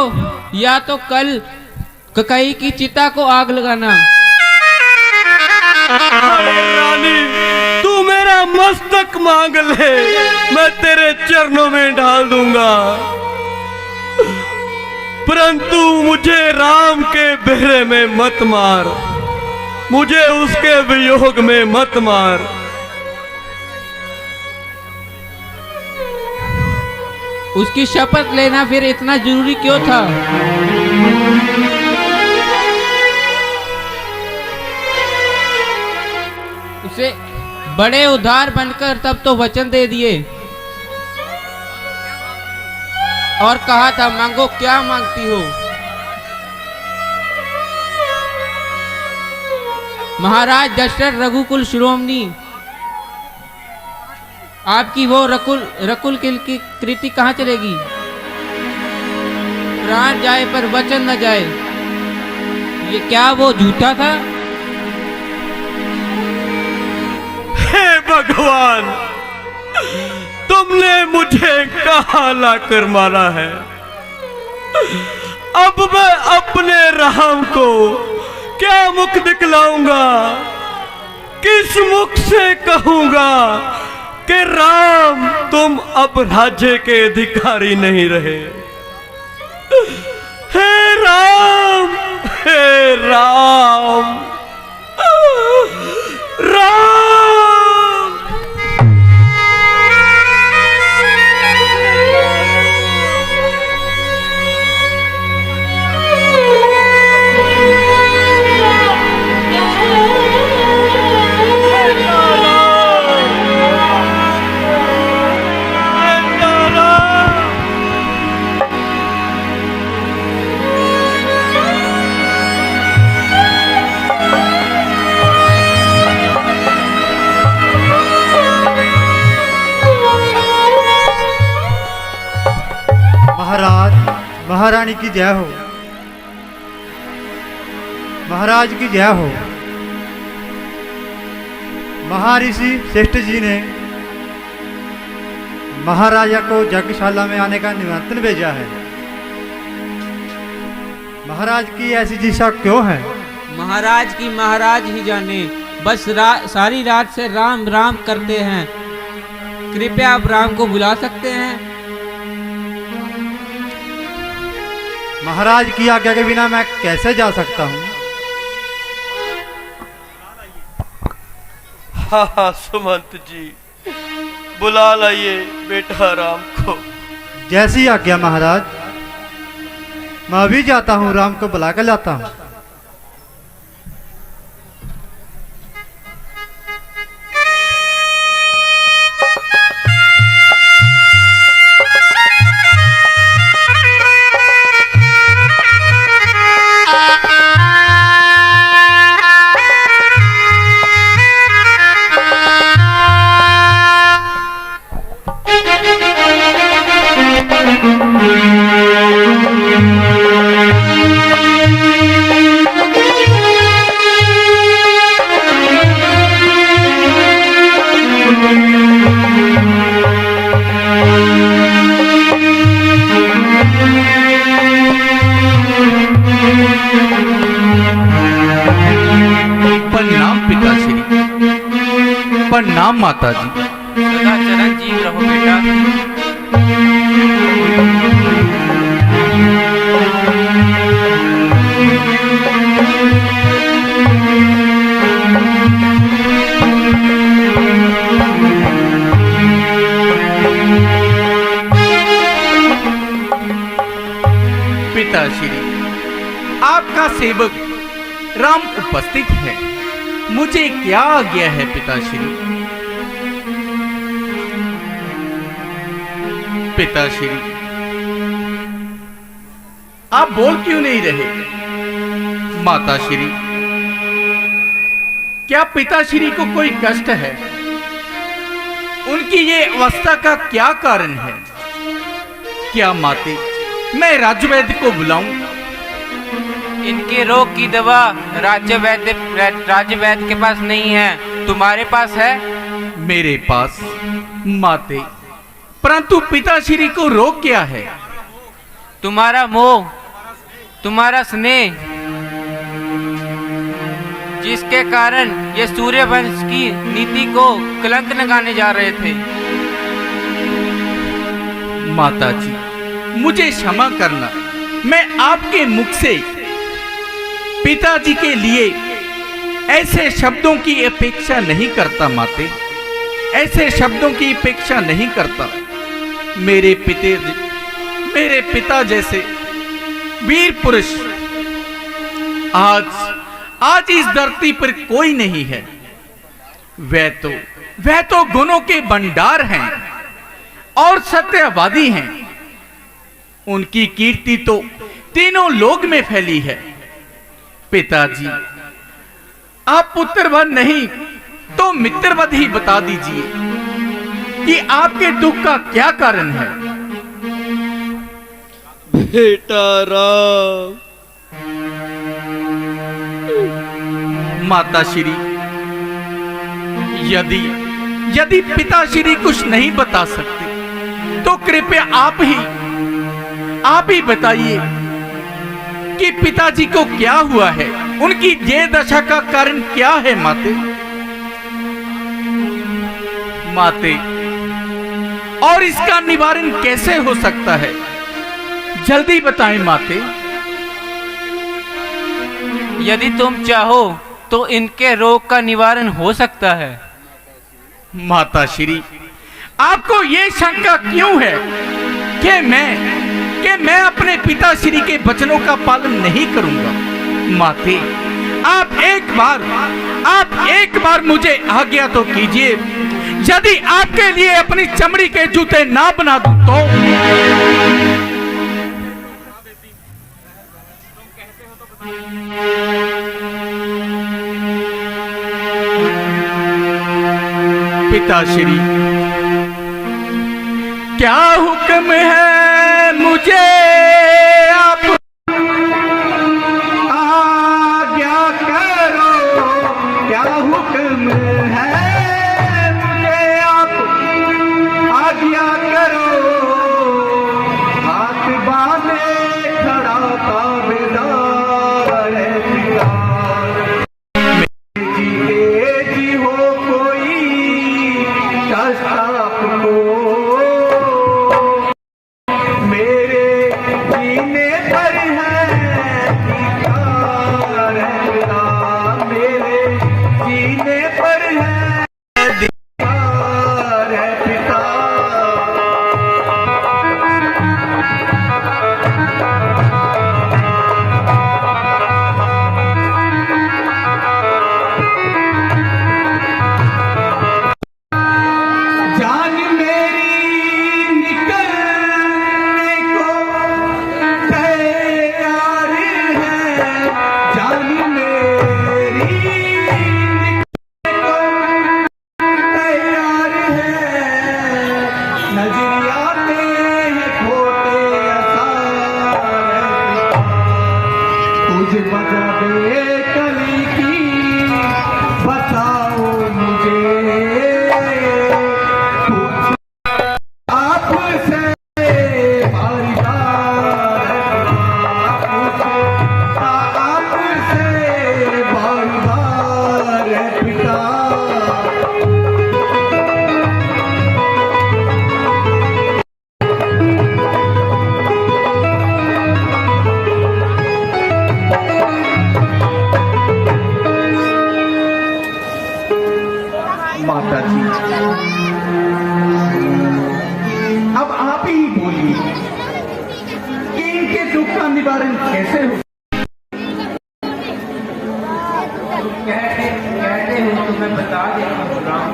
या तो कल ककई की चिता को आग लगाना। रानी, तू मेरा मस्तक मांग ले, मैं तेरे चरणों में डाल दूंगा, परंतु मुझे राम के बेहरे में मत मार, मुझे उसके वियोग में मत मार। उसकी शपथ लेना फिर इतना जरूरी क्यों था? उसे बड़े उदार बनकर तब तो वचन दे दिए और कहा था मांगो, क्या मांगती हो? महाराज दशरथ रघुकुल शिरोमणि, आपकी वो रकुल की कृति कहाँ चलेगी? प्राण जाए पर वचन न जाए, ये क्या वो झूठा था? हे भगवान, तुमने मुझे कहाँ लाकर मारा है? अब मैं अपने राम को क्या मुख दिखलाऊंगा? किस मुख से कहूंगा कि राम तुम अब राज्य के अधिकारी नहीं रहे? हे राम, हे राम, राम। महारानी की जय हो, महाराज की जय हो। महर्षि श्रेष्ठ जी ने महाराजा को यज्ञशाला में आने का निमंत्रण भेजा है। महाराज की ऐसी दिशा क्यों है? महाराज की महाराज ही जाने। बस सारी रात से राम राम करते हैं। कृपया आप राम को बुला सकते हैं? महाराज की आज्ञा के बिना मैं कैसे जा सकता हूँ? हाँ सुमंत जी, बुला लाइए बेटा राम को। जैसी आज्ञा महाराज, मैं अभी जाता हूँ, राम को बुला कर लाता हूँ। प्रणाम पिताश्री, प्रणाम माता जी। सदा चिरंजीव रहो बेटा। पिताश्री, आपका सेवक राम उपस्थित है। मुझे क्या आज्ञा है पिताश्री? पिताश्री, आप बोल क्यों नहीं रहे? माताश्री, क्या पिताश्री को कोई कष्ट है? उनकी ये अवस्था का क्या कारण है? क्या माते, मैं राजवैद्य को बुलाऊं? इनके रोग की दवा राज्य वैद्य के पास नहीं है, तुम्हारे पास है? मेरे पास माते, परंतु पिताश्री को रोग क्या है? तुम्हारा मोह, तुम्हारा स्नेह, जिसके कारण ये सूर्यवंश की नीति को कलंक लगाने जा रहे थे। माता जी, मुझे क्षमा करना। मैं आपके मुख से पिताजी के लिए ऐसे शब्दों की अपेक्षा नहीं करता माते, ऐसे शब्दों की अपेक्षा नहीं करता। मेरे पिता जैसे वीर पुरुष आज इस धरती पर कोई नहीं है। वह तो गुणों के भंडार हैं और सत्यवादी हैं। उनकी कीर्ति तो तीनों लोक में फैली है। पिताजी, आप पुत्रवध नहीं तो मित्रवध ही बता दीजिए कि आपके दुख का क्या कारण है? बेटा राम। माताश्री, यदि पिताश्री कुछ नहीं बता सकते तो कृपया आप ही बताइए कि पिताजी को क्या हुआ है, उनकी ये दशा का कारण क्या है? माते, और इसका निवारण कैसे हो सकता है? जल्दी बताएं माते। यदि तुम चाहो तो इनके रोग का निवारण हो सकता है। माताश्री, आपको ये शंका क्यों है कि मैं अपने पिताश्री के वचनों का पालन नहीं करूंगा? माते, आप एक बार मुझे आज्ञा तो कीजिए। यदि आपके लिए अपनी चमड़ी के जूते ना बना दूं तो? पिताश्री, क्या हुक्म है मुझे मुझे बजा दे कली की, बताओ मुझे आपसे बारी बार, आपसे बारी बार पिता। माता जी, अब आप ही बोलिए कि इनके दुख का निवारण कैसे हो? कहते हो तो मैं बता देता हूँ राम।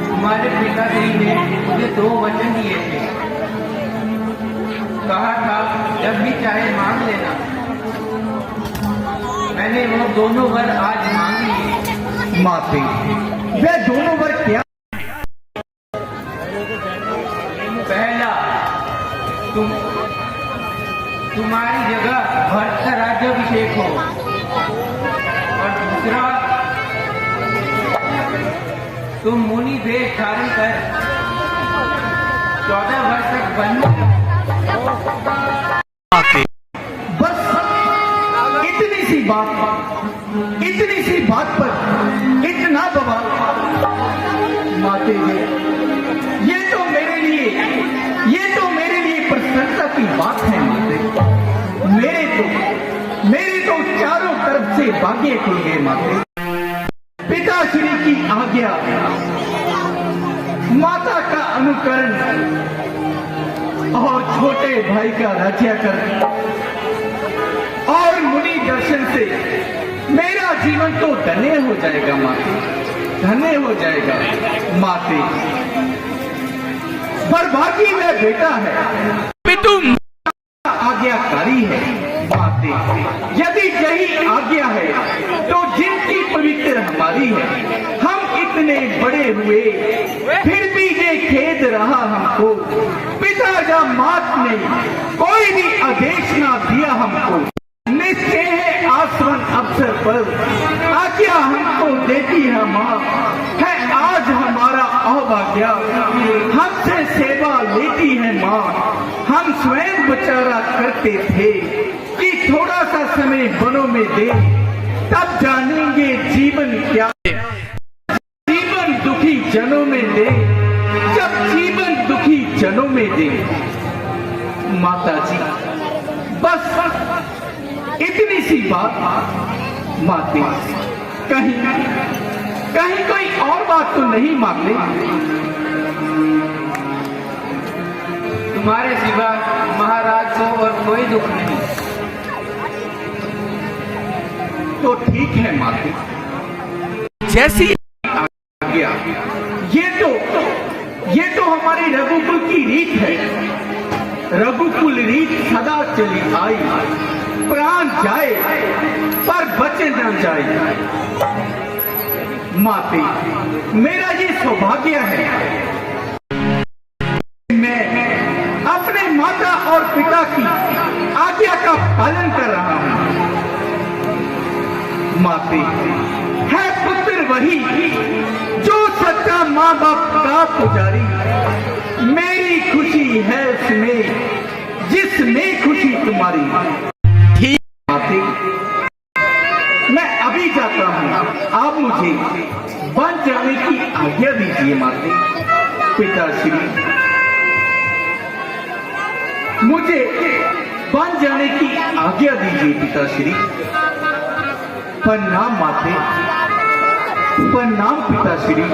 तुम्हारे पिताश्री ने मुझे 2 वचन दिए थे। कहा था जब भी चाहे मांग लेना। मैंने वो दोनों वर आज मांग लिए। माते, वे दोनों वर क्या? पहला, तुम्हारी जगह भरत का राज्याभिषेक हो, और दूसरा, तुम मुनि वेश धारण कर 14 वर्ष तक वन में। बस इतनी सी बात पर इतना बवाल। माते जी, ये तो मेरे लिए प्रशंसा की बात है माते। मेरे तो चारों तरफ से भाग्य खुल गए माते। पिताश्री की आज्ञा, माता का अनुकरण और छोटे भाई का राज्याकरण और मुनि दर्शन से मेरा जीवन तो धन्य हो जाएगा माते, धन्य हो जाएगा माते। बर्बादी में बेटा है, तुम आज्ञाकारी है माते। यदि यही आज्ञा है तो जिनकी पवित्र हमारी है। हम इतने बड़े हुए फिर भी ये खेद रहा हमको, पिता या मात ने कोई भी आदेश ना दिया हमको। निश्चय है आसवन अवसर पर आज्ञा हमको देती है माँ, है आज हमारा अभाग्य। हमसे सेवा लेती है माँ। हम स्वयं विचारा करते थे कि थोड़ा सा समय वनों में दे, तब जानेंगे जीवन क्या है। जीवन दुखी जनों में दे, जब जीवन दुखी जनों में दे। माता जी, बस इतनी सी बात माते। कहीं कोई और बात तो नहीं माते? तुम्हारे सिवा महाराज को और कोई दुख नहीं। तो ठीक है माते, जैसी आज्ञा। ये तो हमारी रघुकुल की रीत है। रघुकुल रीत सदा चली आई, प्राण जाए पर बचे न जाए। माते, मेरा ये सौभाग्य है, मैं अपने माता और पिता की आज्ञा का पालन कर रहा हूं। माते, है पुत्र वही जो सच्चा माँ बाप का पुजारी। मेरी खुशी है उसमें जिसमें खुशी तुम्हारी। ठीक माते, मैं अभी जाता हूँ, आप मुझे वन जाने की आज्ञा दीजिए माते। पिताश्री, मुझे वन जाने की आज्ञा दीजिए पिताश्री। प्रणाम माते, प्रणाम पिताश्री।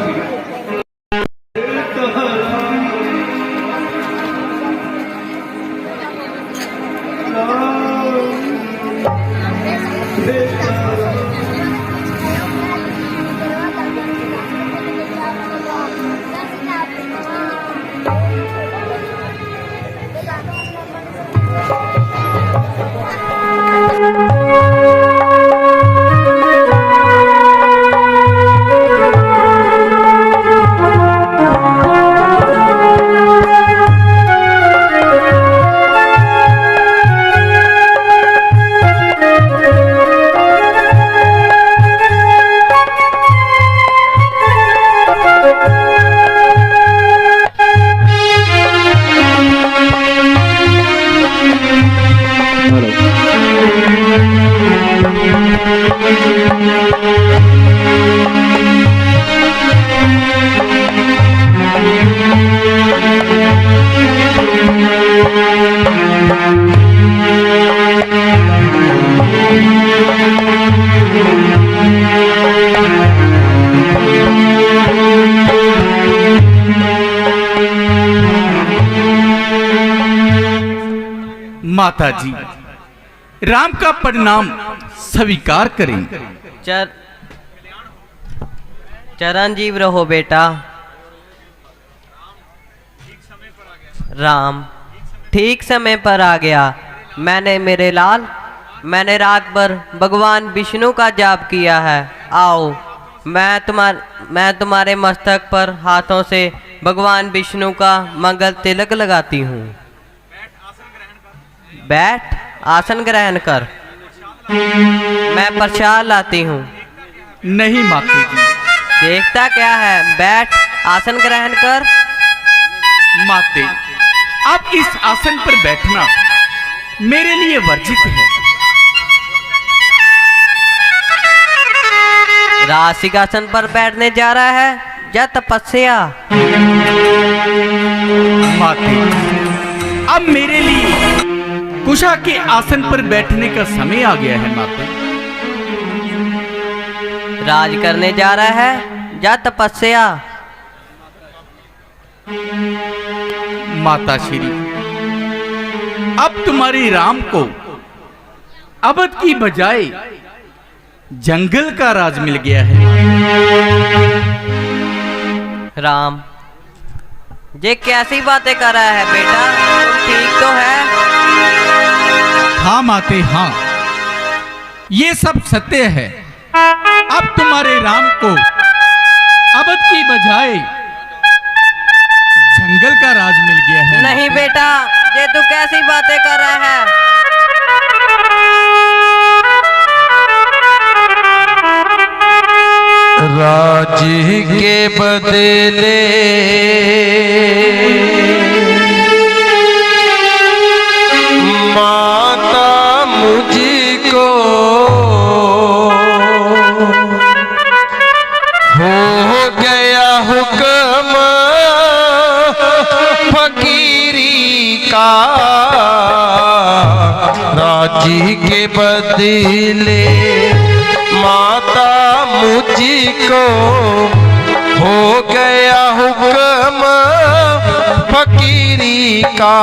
माता जी, राम का प्रणाम स्वीकार करें। चिरंजीव रहो बेटा। राम ठीक समय पर आ गया। मेरे लाल, मैंने रात भर भगवान विष्णु का जाप किया है। आओ, मैं तुम्हारे मस्तक पर हाथों से भगवान विष्णु का मंगल तिलक लगाती हूँ। बैठ, आसन ग्रहण कर। मैं प्रसाद लाती हूँ। नहीं माता जी। देखता क्या है, बैठ, आसन ग्रहण कर। माते, आप इस आसन पर बैठना मेरे लिए वर्जित है। राज सिंहासन पर बैठने जा रहा है या तपस्या? माते, अब मेरे लिए कुशा के आसन पर बैठने का समय आ गया है। माते, राज करने जा रहा है या तपस्या? माता श्री, अब तुम्हारे राम को अवध की बजाय जंगल का राज मिल गया है। राम, ये कैसी बातें कर रहा है बेटा? तुम ठीक तो है? हाँ माते, हाँ, ये सब सत्य है। अब तुम्हारे राम को अवध की बजाय जंगल का राज मिल गया है। नहीं बेटा, ये तू कैसी बातें कर रहा है? राज के बदले माता मुझको हो गया हुक्म फकीरी का। राजी के बदले माता मुझको हो गया हुक्म फकीरी का।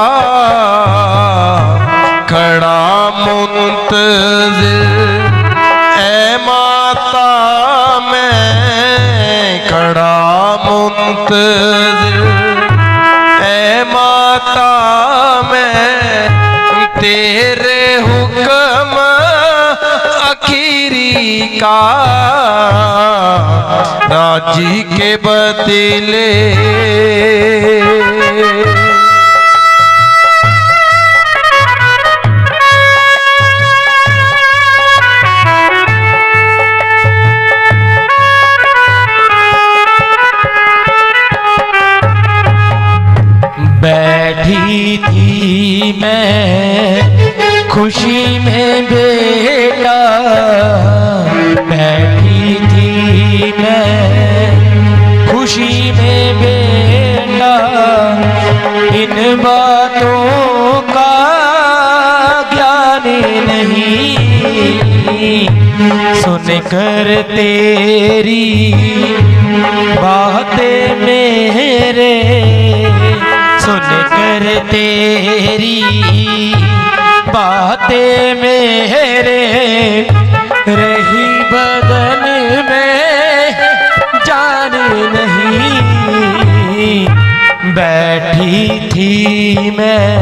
खड़ा मुंतज़िर ए माता मैं, खड़ा मुंतज़िर ए माता मैं, तेरे हुक्म आखिरी का। राजी के बदले बैठी थी मैं खुशी में बेटा, बैठी थी मैं खुशी में बेटा। इन बातों का ज्ञान नहीं, सुनकर तेरी बातें मेरे, सुनकर तेरी बातें मेरे, रही बदन में जान नहीं। बैठी थी मैं।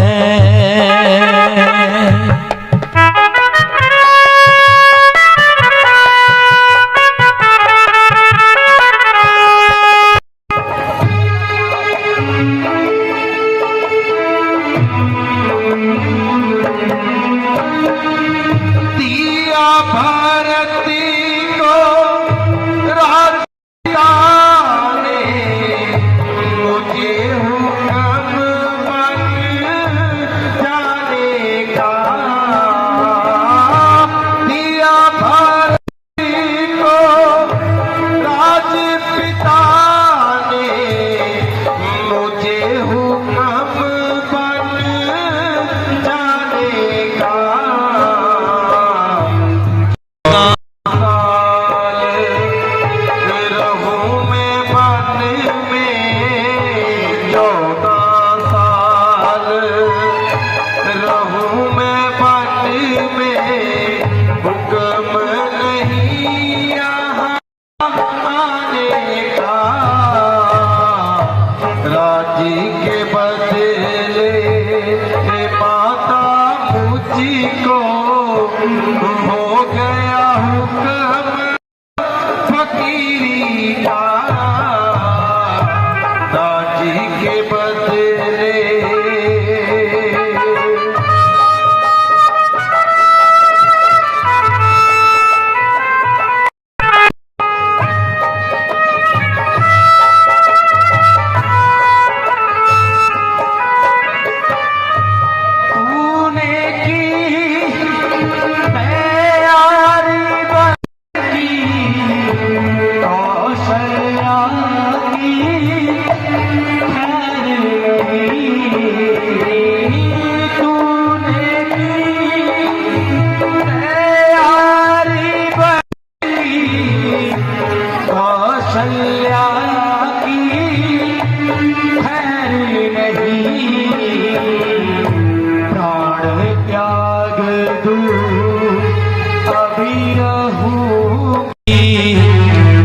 मुझे हुक्म बन मुझको हो गया हुक्म फकीरी का राजी के बदले।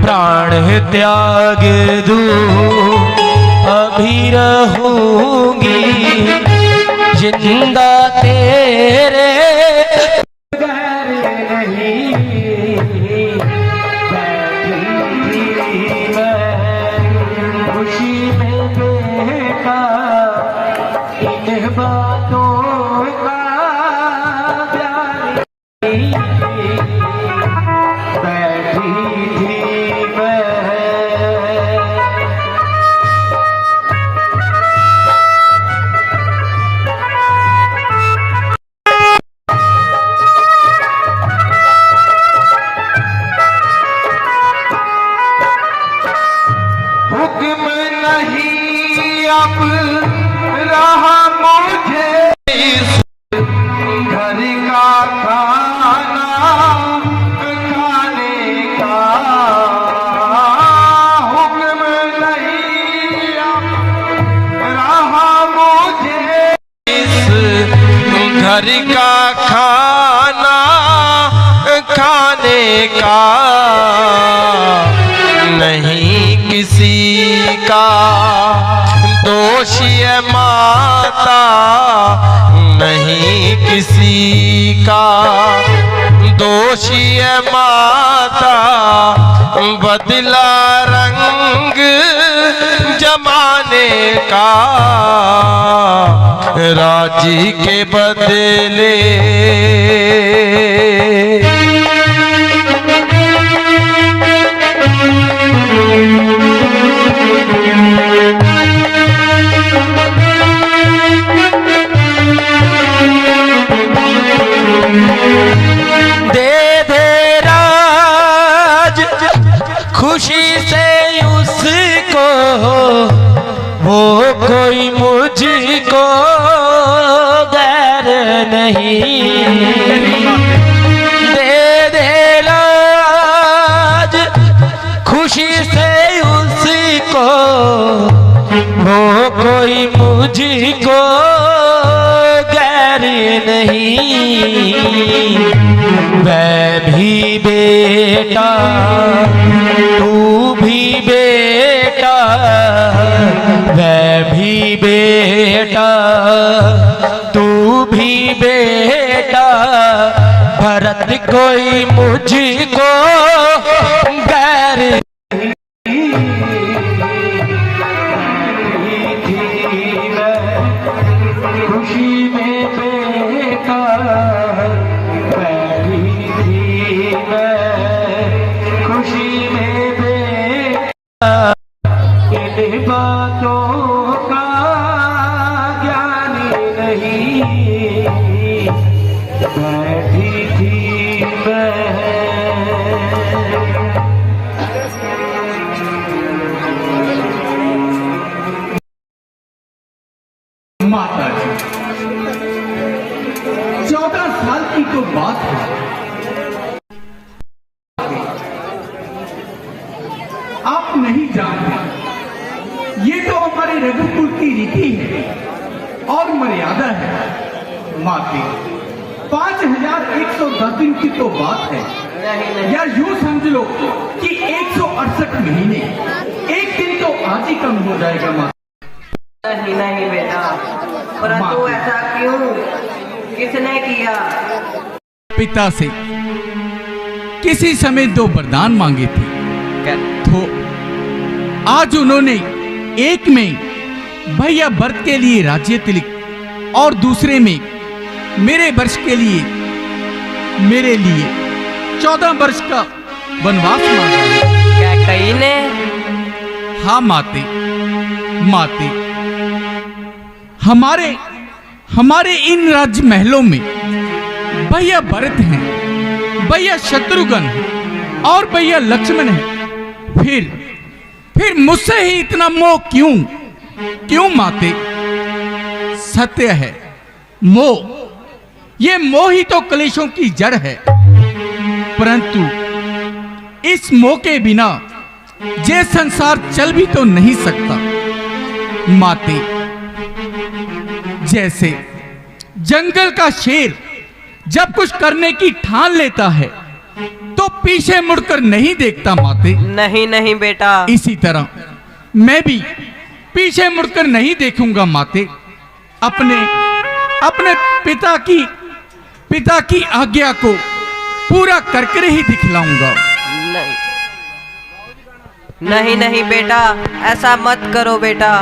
प्राण त्याग दूं अभी रहूंगी जिंदा तेरे बगैर नहीं। बैठी मैं खुशी में बेटा इन बातों का ध्यान नहीं। बैठी थी मैं हुक्म नहीं अब रहा मुझे इस घर का खाना खाने का। हुक्म नहीं अब रहा मुझे इस घर का खाना खाने का। नहीं किसी का दोष है माता, नहीं किसी का दोष है माता। बदला रंग जमाने का राजी के बदले। दे दे राज खुशी से उसको, वो कोई मुझको गैर नहीं। दे दे राज खुशी से उसको, वो कोई मुझको गैर नहीं। मैं भी बेटा तू भी बेटा, मैं भी बेटा तू भी बेटा। भरत कोई मुझको गैर खुशी में बेटा बैठी थी मैं खुशी में बेटा। इन बातों का ज्ञान नहीं। बैठी थी मैं माता जी 14 साल की तो बात है। आप नहीं जानते ये तो हमारे रघुकुल की रीति है और मर्यादा है। माते 5110 दिन की तो बात है, या यूं समझ लो कि 168 महीने, एक दिन तो आज ही कम हो जाएगा माता। नहीं नहीं बेटा, परंतु ऐसा क्यों? किसने किया भैया। पिता से किसी समय 2 वरदान मांगे थे, तो आज उन्होंने एक में भैया व्रत के लिए राज्य तिलक और दूसरे में मेरे वर्ष के लिए मेरे लिए 14 वर्ष का वनवास मांगा है। क्या कही ने? हाँ माते, माते हमारे इन राज्य महलों में भैया भरत हैं, भैया शत्रुघ्न हैं और भैया लक्ष्मण हैं। फिर मुझसे ही इतना मोह क्यों माते? सत्य है, मोह, ये मोह ही तो कलेशों की जड़ है। परंतु इस मोह के बिना ये संसार चल भी तो नहीं सकता माते। जैसे जंगल का शेर जब कुछ करने की ठान लेता है तो पीछे मुड़कर नहीं देखता माते। नहीं बेटा। इसी तरह मैं भी पीछे मुड़कर नहीं देखूंगा माते। अपने पिता की आज्ञा को पूरा करके ही दिखलाऊंगा। नहीं बेटा, ऐसा मत करो बेटा।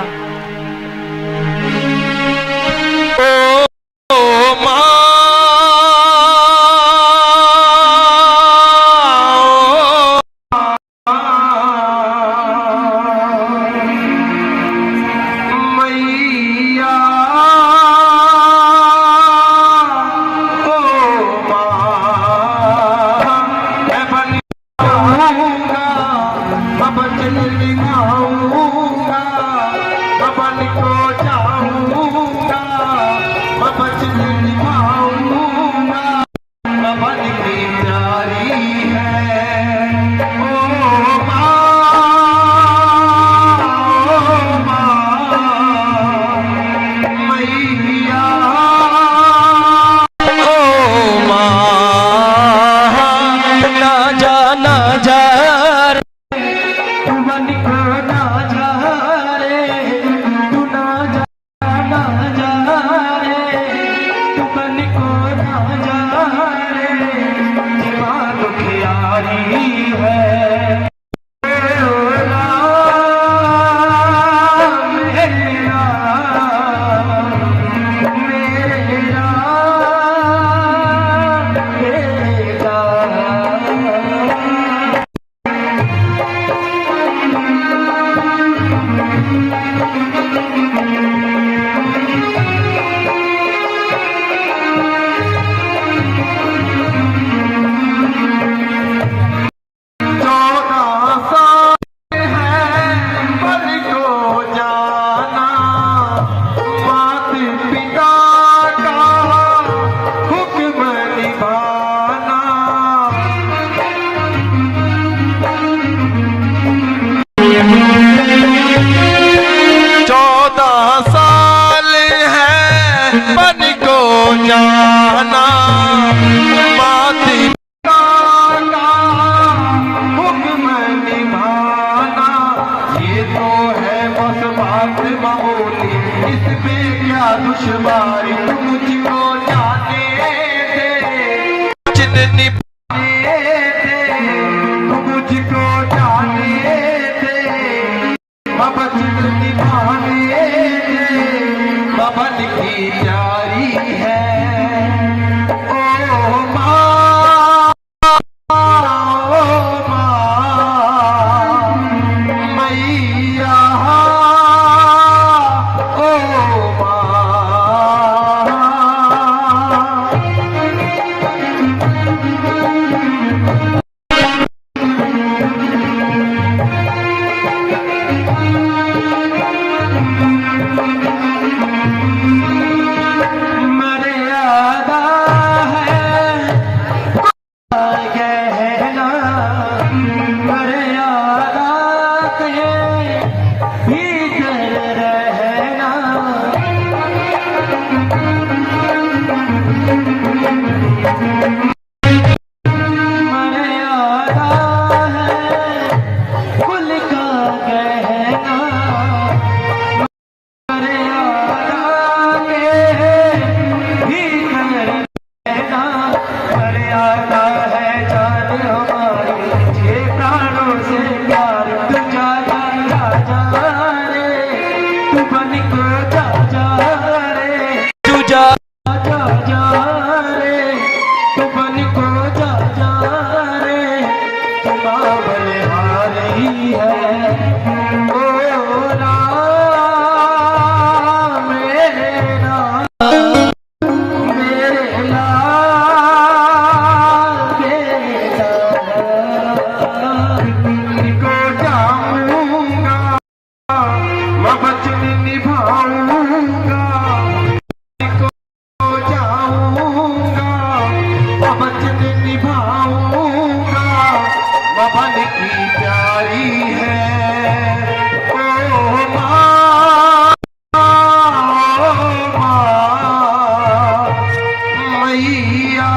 मैया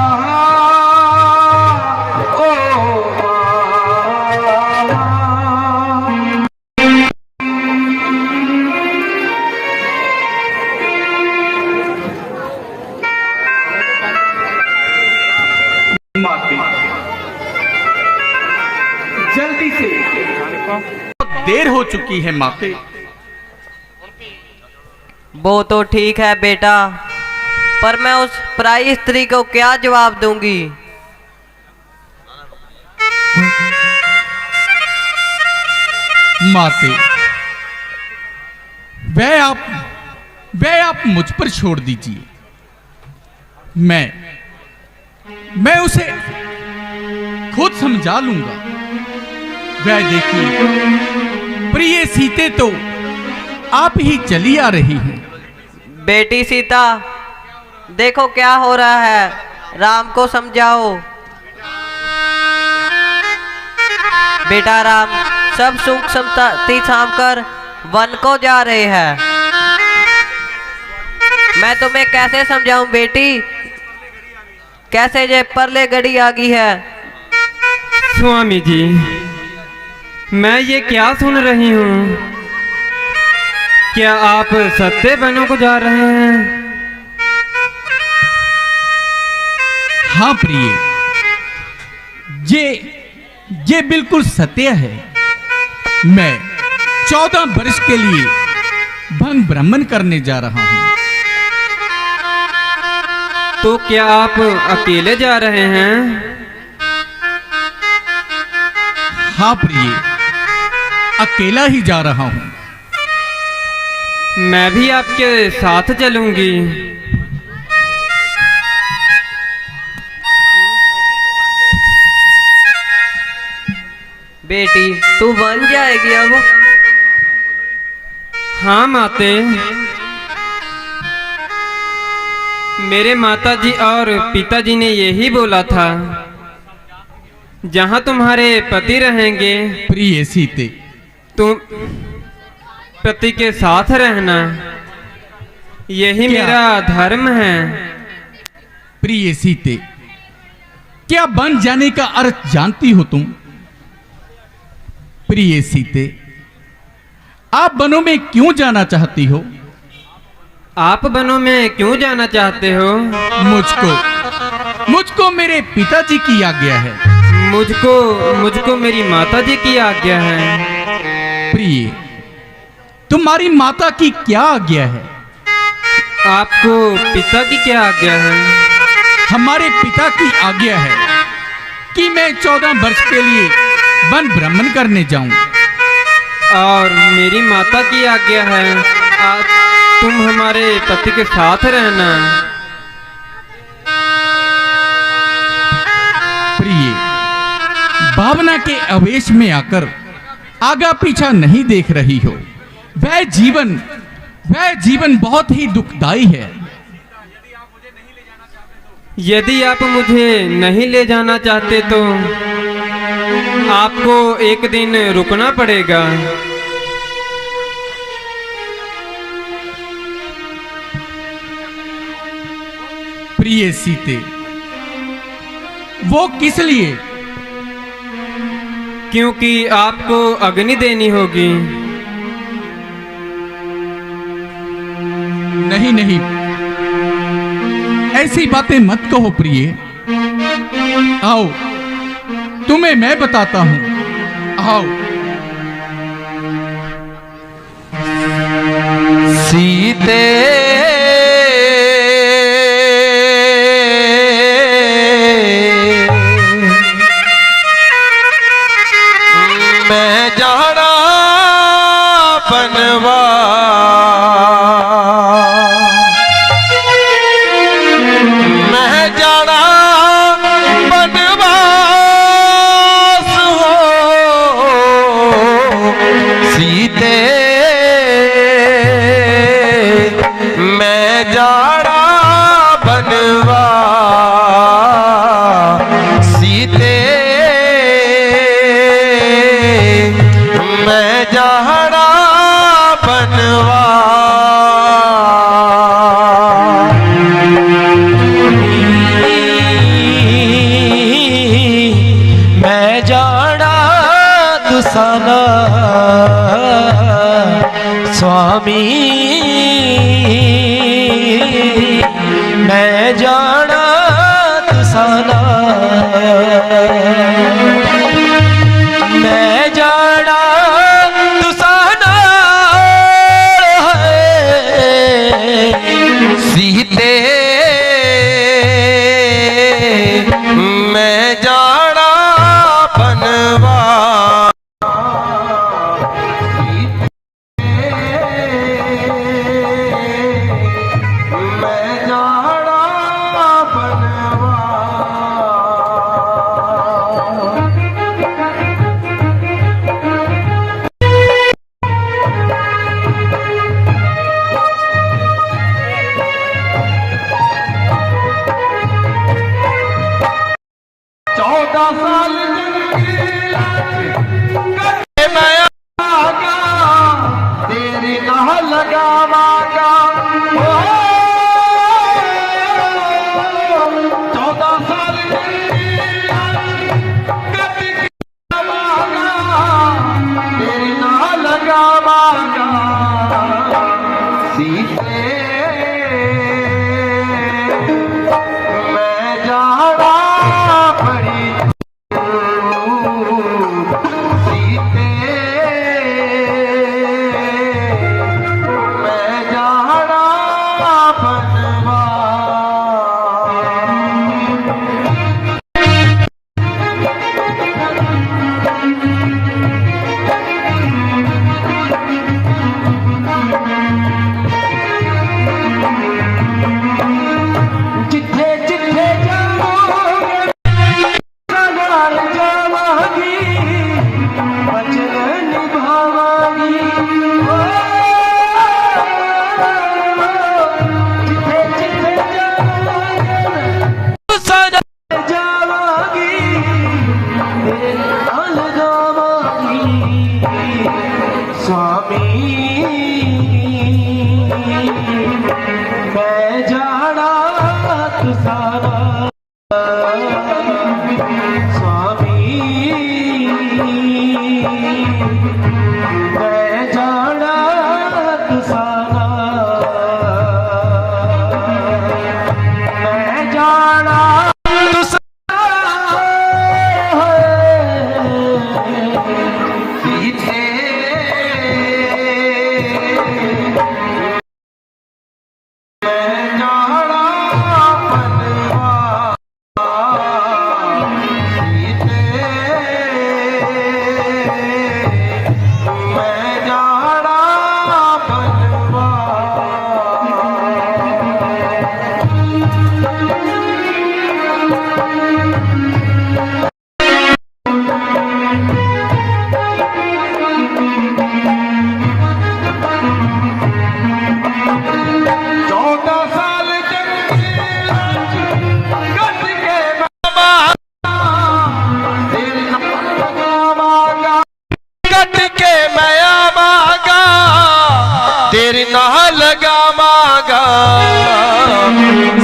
ओ माते, जल्दी से, देर हो चुकी है माते। वो तो ठीक है बेटा, पर मैं उस पराई स्त्री को क्या जवाब दूंगी? माते, वह आप मुझ पर छोड़ दीजिए। मैं उसे खुद समझा लूंगा। वह देखिए, प्रिय सीते तो आप ही चली आ रही हैं। बेटी सीता, देखो क्या हो रहा है, राम को समझाओ। बेटा राम सब सुख संपत्ति थाम कर वन को जा रहे हैं। मैं तुम्हें कैसे समझाऊं बेटी, कैसे जे परले घड़ी आ गई है। स्वामी जी, मैं ये क्या सुन रही हूँ? क्या आप सत्य बनों को जा रहे हैं? हाँ प्रिय, ये बिल्कुल सत्य है। मैं 14 वर्ष के लिए भंग भ्रमण करने जा रहा हूँ। तो क्या आप अकेले जा रहे हैं? हाँ प्रिय, अकेला ही जा रहा हूँ। मैं भी आपके साथ चलूंगी। बेटी तू बन जाएगी अब? हाँ माते, मेरे माताजी और पिताजी ने यही बोला था, जहाँ तुम्हारे पति रहेंगे प्रिय सीते, तुम पति के साथ रहना, यही मेरा धर्म है। प्रिय सीते, क्या बन जाने का अर्थ जानती हो तुम? प्रिय सीते, आप वनों में क्यों जाना चाहती हो? आप वनों में क्यों जाना चाहते हो? मुझको मेरे पिताजी की आज्ञा है। मुझको मेरी माताजी की आज्ञा है। प्रिय, तुम्हारी माता की क्या आज्ञा है? आपको पिता की क्या आज्ञा है? हमारे पिता की आज्ञा है कि मैं 14 वर्ष के लिए वन भ्रमण करने जाऊं। और मेरी माता की आज्ञा है तुम हमारे पति के साथ रहना। प्रिय, भावना के आवेश में आकर आगा पीछा नहीं देख रही हो। वह जीवन बहुत ही दुखदाई है। यदि आप मुझे नहीं ले जाना चाहते तो आपको एक दिन रुकना पड़ेगा। प्रिय सीते, वो किस लिए? क्योंकि आपको अग्नि देनी होगी। नहीं, ऐसी बातें मत कहो प्रिय। आओ, तुम्हें मैं बताता हूं। आओ। सीते मैं जाना बनवा, मैं जाना बनवास हो सीते, मैं जाना बनवा सीते, मैं जाना स्वामी मैं जाना तुसाना मैं जाना तुसाना सीते मैं जाना बनवा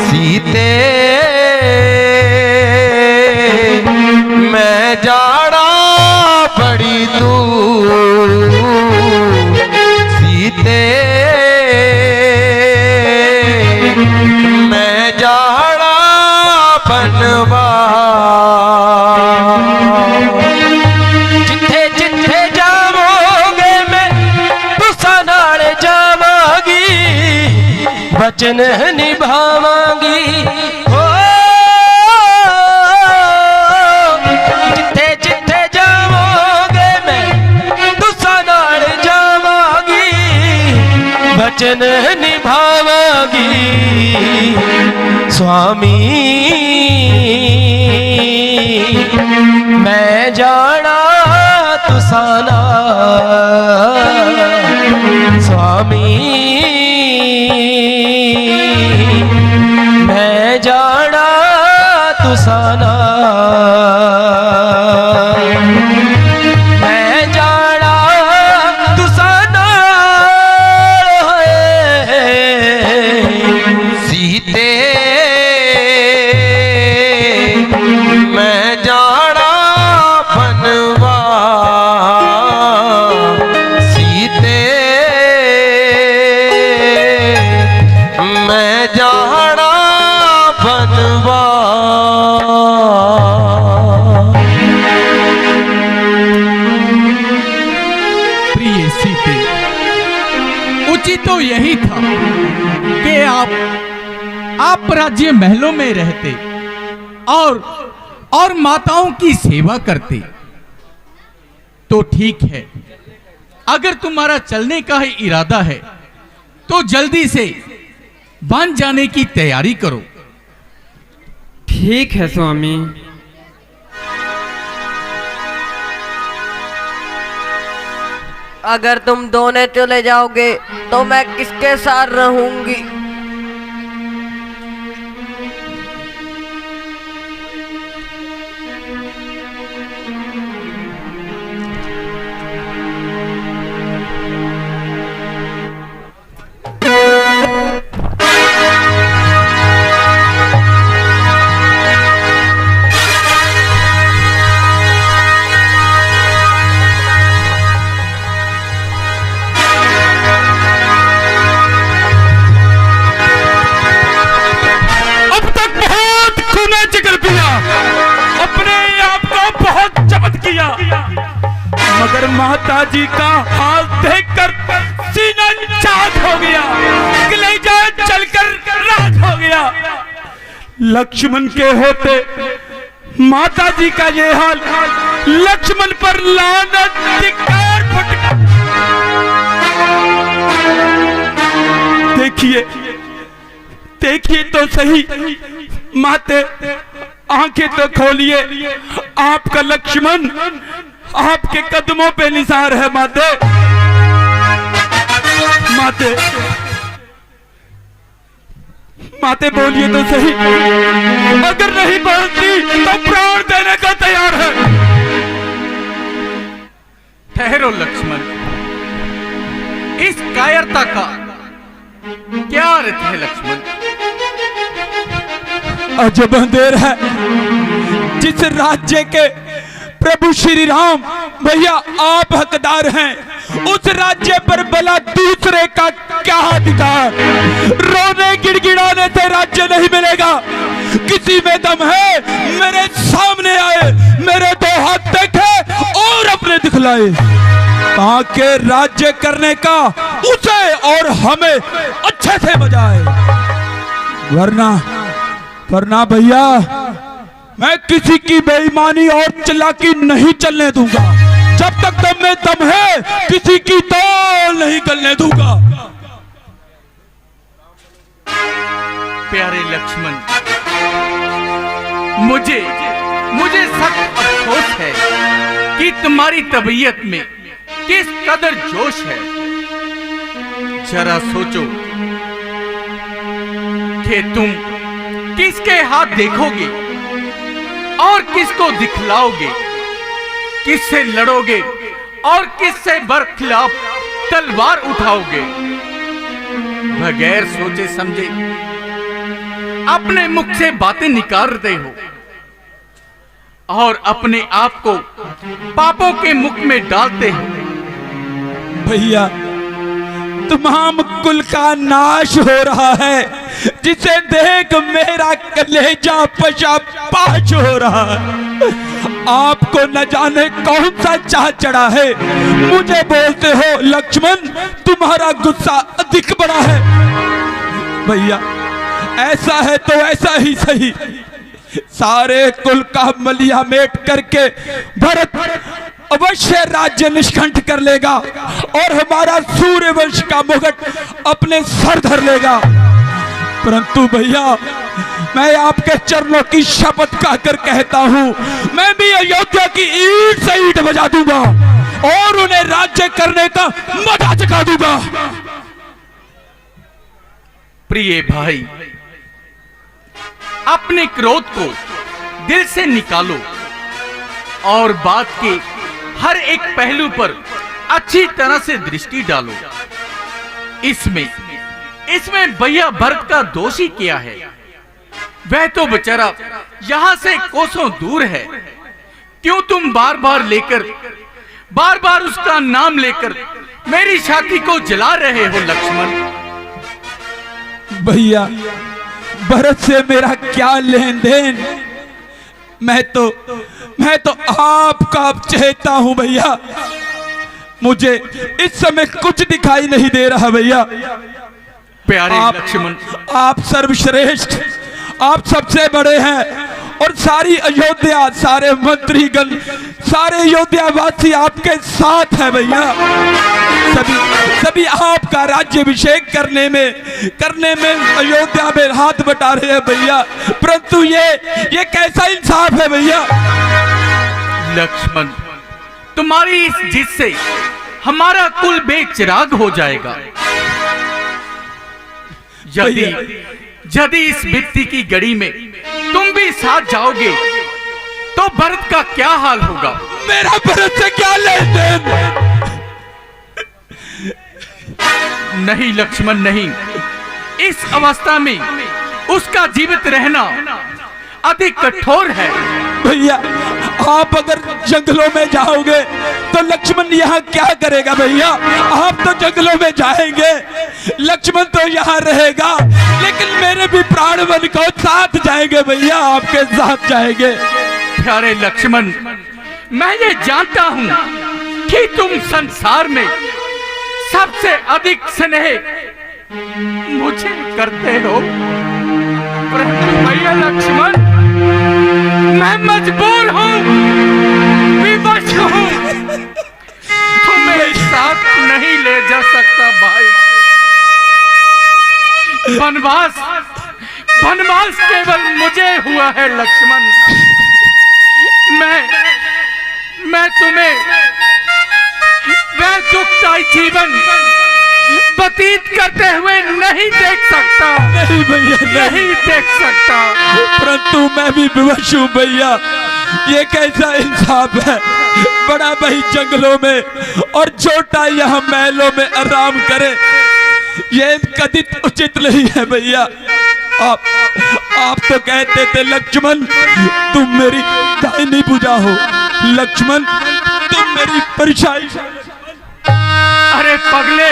सीते मैं जाना बड़ी दूर सीते मैं जाना बनवा जिथे जिथे जावोगे मैं तुसा नाल जावांगी वचन निभावांगी हो जिथे जिथे जावोगे मैं तुसा नाल जावांगी वचन निभावांगी स्वामी मैं जाना तुसा नाल स्वामी मैं जाना तुसा नाल मैं जाना तुसा नाल सीते मैं जाना बनवा सीते प्रिय सीते, उचित तो यही था कि आप राज्य महलों में रहते और माताओं की सेवा करते तो ठीक है। अगर तुम्हारा चलने का ही इरादा है तो जल्दी से बन जाने की तैयारी करो। ठीक है स्वामी। अगर तुम दोनों चले जाओगे तो मैं किसके साथ रहूंगी? मगर माता जी का हाल देखकर सीना चाक हो गया, कलेजा चलकर राख हो गया। लक्ष्मण के होते माता जी का ये हाल, लक्ष्मण पर लानत धिक्कार फटका। देखिए देखिए तो सही माते, आंखें तो खोलिए। आपका लक्ष्मण आपके कदमों पे निसार है माते। माते माते बोलिए तो सही, अगर नहीं बोलती तो प्राण देने को तैयार है। ठहरो लक्ष्मण, इस कायरता का क्या अर्थ है लक्ष्मण? अजब अंधेर है जिस राज्य के प्रभु श्री राम भैया आप हकदार हैं, उस राज्य पर भला दूसरे का क्या अधिकार? रोने गिड़गिड़ाने से राज्य नहीं मिलेगा। किसी में दम है मेरे सामने आए, मेरे दो हाथ देखे और अपने दिखलाए, ताकि राज्य करने का उसे और हमें अच्छे से मजा आए। वरना भैया मैं किसी की बेईमानी और चालाकी नहीं चलने दूंगा। जब तक दम में दम है किसी की तौल नहीं गलने दूंगा। प्यारे लक्ष्मण, मुझे सख्त अफसोस है कि तुम्हारी तबीयत में किस कदर जोश है। जरा सोचो कि तुम किसके हाथ देखोगे और किसको दिखलाओगे, किससे लड़ोगे और किससे बरखिलाफ तलवार उठाओगे। बगैर सोचे समझे अपने मुख से बातें निकालते हो और अपने आप को पापों के मुख में डालते हो। भैया तमाम कुल का नाश हो रहा है, जिसे देख मेरा कलेजा पशा पाश हो रहा है। आपको न जाने कौन सा चाह चढ़ा है, मुझे बोलते हो लक्ष्मण तुम्हारा गुस्सा अधिक बड़ा है। भैया ऐसा है तो ऐसा ही सही, सारे कुल का मलिया मेट करके भरत अवश्य राज्य निष्कंठ कर लेगा और हमारा सूर्यवंश का मुकुट अपने सर धर लेगा। परंतु भैया मैं आपके चरणों की शपथ खाकर कहता हूं, मैं भी अयोध्या की ईंट से ईंट बजा दूंगा और उन्हें राज्य करने का मजा चखा दूंगा। प्रिय भाई, अपने क्रोध को दिल से निकालो और बात के हर एक पहलू पर अच्छी तरह से दृष्टि डालो। इसमें भैया भरत का दोष ही क्या है? वह तो बेचारा यहां से कोसों दूर है। क्यों तुम बार बार उसका नाम लेकर मेरी छाती को जला रहे हो लक्ष्मण? भैया भरत से मेरा क्या लेन देन, मैं तो आपका चहेता हूं भैया। मुझे इस समय कुछ दिखाई नहीं दे रहा भैया। प्यारे लक्ष्मण, आप सर्वश्रेष्ठ, आप सबसे बड़े हैं और सारी अयोध्या, सारे मंत्रीगण, सारे अयोध्यावासी आपके साथ है भैया। सभी आपका राज्याभिषेक करने में अयोध्या में हाथ बटा रहे हैं भैया। परंतु ये कैसा इंसाफ है भैया? लक्ष्मण, तुम्हारी इस जिद से हमारा कुल बेचिराग हो जाएगा। यदि इस विपत्ति की घड़ी में तुम भी साथ जाओगे तो भरत का क्या हाल होगा? मेरा भरत से क्या लेन देन? नहीं लक्ष्मण, नहीं। इस अवस्था में उसका जीवित रहना अधिक कठोर है। भैया, आप अगर जंगलों में जाओगे तो लक्ष्मण यहाँ क्या करेगा भैया? आप तो जंगलों में जाएंगे, लक्ष्मण तो यहाँ रहेगा, लेकिन मेरे भी प्राण बन को साथ जाएंगे भैया, आपके साथ जाएंगे। प्यारे लक्ष्मण, मैं ये जानता हूँ कि तुम संसार में सबसे अधिक स्नेह मुझे करते हो। परंतु भैया लक्ष्मण, मैं मजबूर हूँ, विवश हूँ, तुम्हें साथ नहीं ले जा सकता भाई। वनवास केवल मुझे हुआ है लक्ष्मण। मैं तुम्हें वह दुखदायी जीवन व्यतीत करते हुए नहीं देख सकता। नहीं भैया, नहीं देख सकता। परंतु मैं भी विवश हूँ भैया। ये कैसा इंसाफ है? बड़ा भाई जंगलों में और छोटा यहाँ महलों में आराम करे, ये कदित उचित नहीं है भैया। आप तो कहते थे लक्ष्मण तुम मेरी दाहिनी भुजा हो, लक्ष्मण तुम मेरी परछाई। अरे पगले,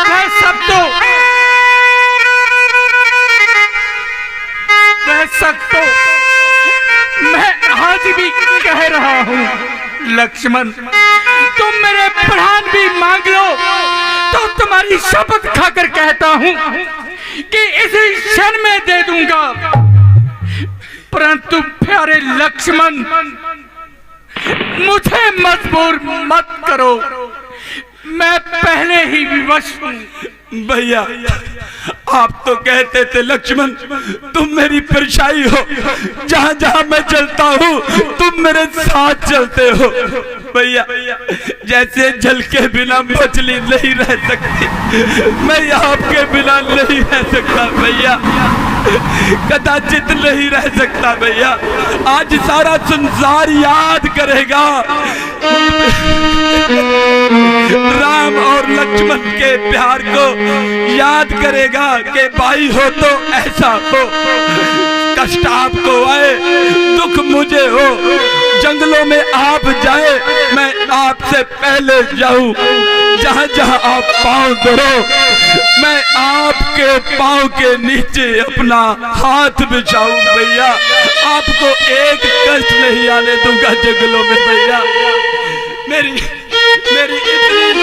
वह सब तो मैं आज भी कह रहा हूँ लक्ष्मण। तुम मेरे प्राण भी मांग लो तो तुम्हारी शपथ खाकर कहता हूँ कि इसी क्षण में दे दूंगा। परंतु प्यारे लक्ष्मण, मुझे मजबूर मत करो, मैं पहले ही विवश हूँ। भैया, आप तो कहते थे लक्ष्मण तुम मेरी परछाई हो, जहां जहां मैं चलता हूँ तुम मेरे साथ चलते हो। भैया, जैसे जल के बिना मछली नहीं रह सकती, मैं आपके बिना नहीं रह सकता भैया, कदाचित नहीं रह सकता भैया। आज सारा संसार याद करेगा राम और लक्ष्मण के प्यार को, याद करेगा कि भाई हो तो ऐसा हो, कष्ट आपको आए, दुख मुझे हो, जंगलों में आप जाए, मैं आपसे पहले जाऊं, जहां जहां आप पांव धरो मैं आपके पांव के नीचे अपना हाथ बिछाऊं भैया। आपको एक कष्ट नहीं आने दूंगा जंगलों में भैया। मेरी इतनी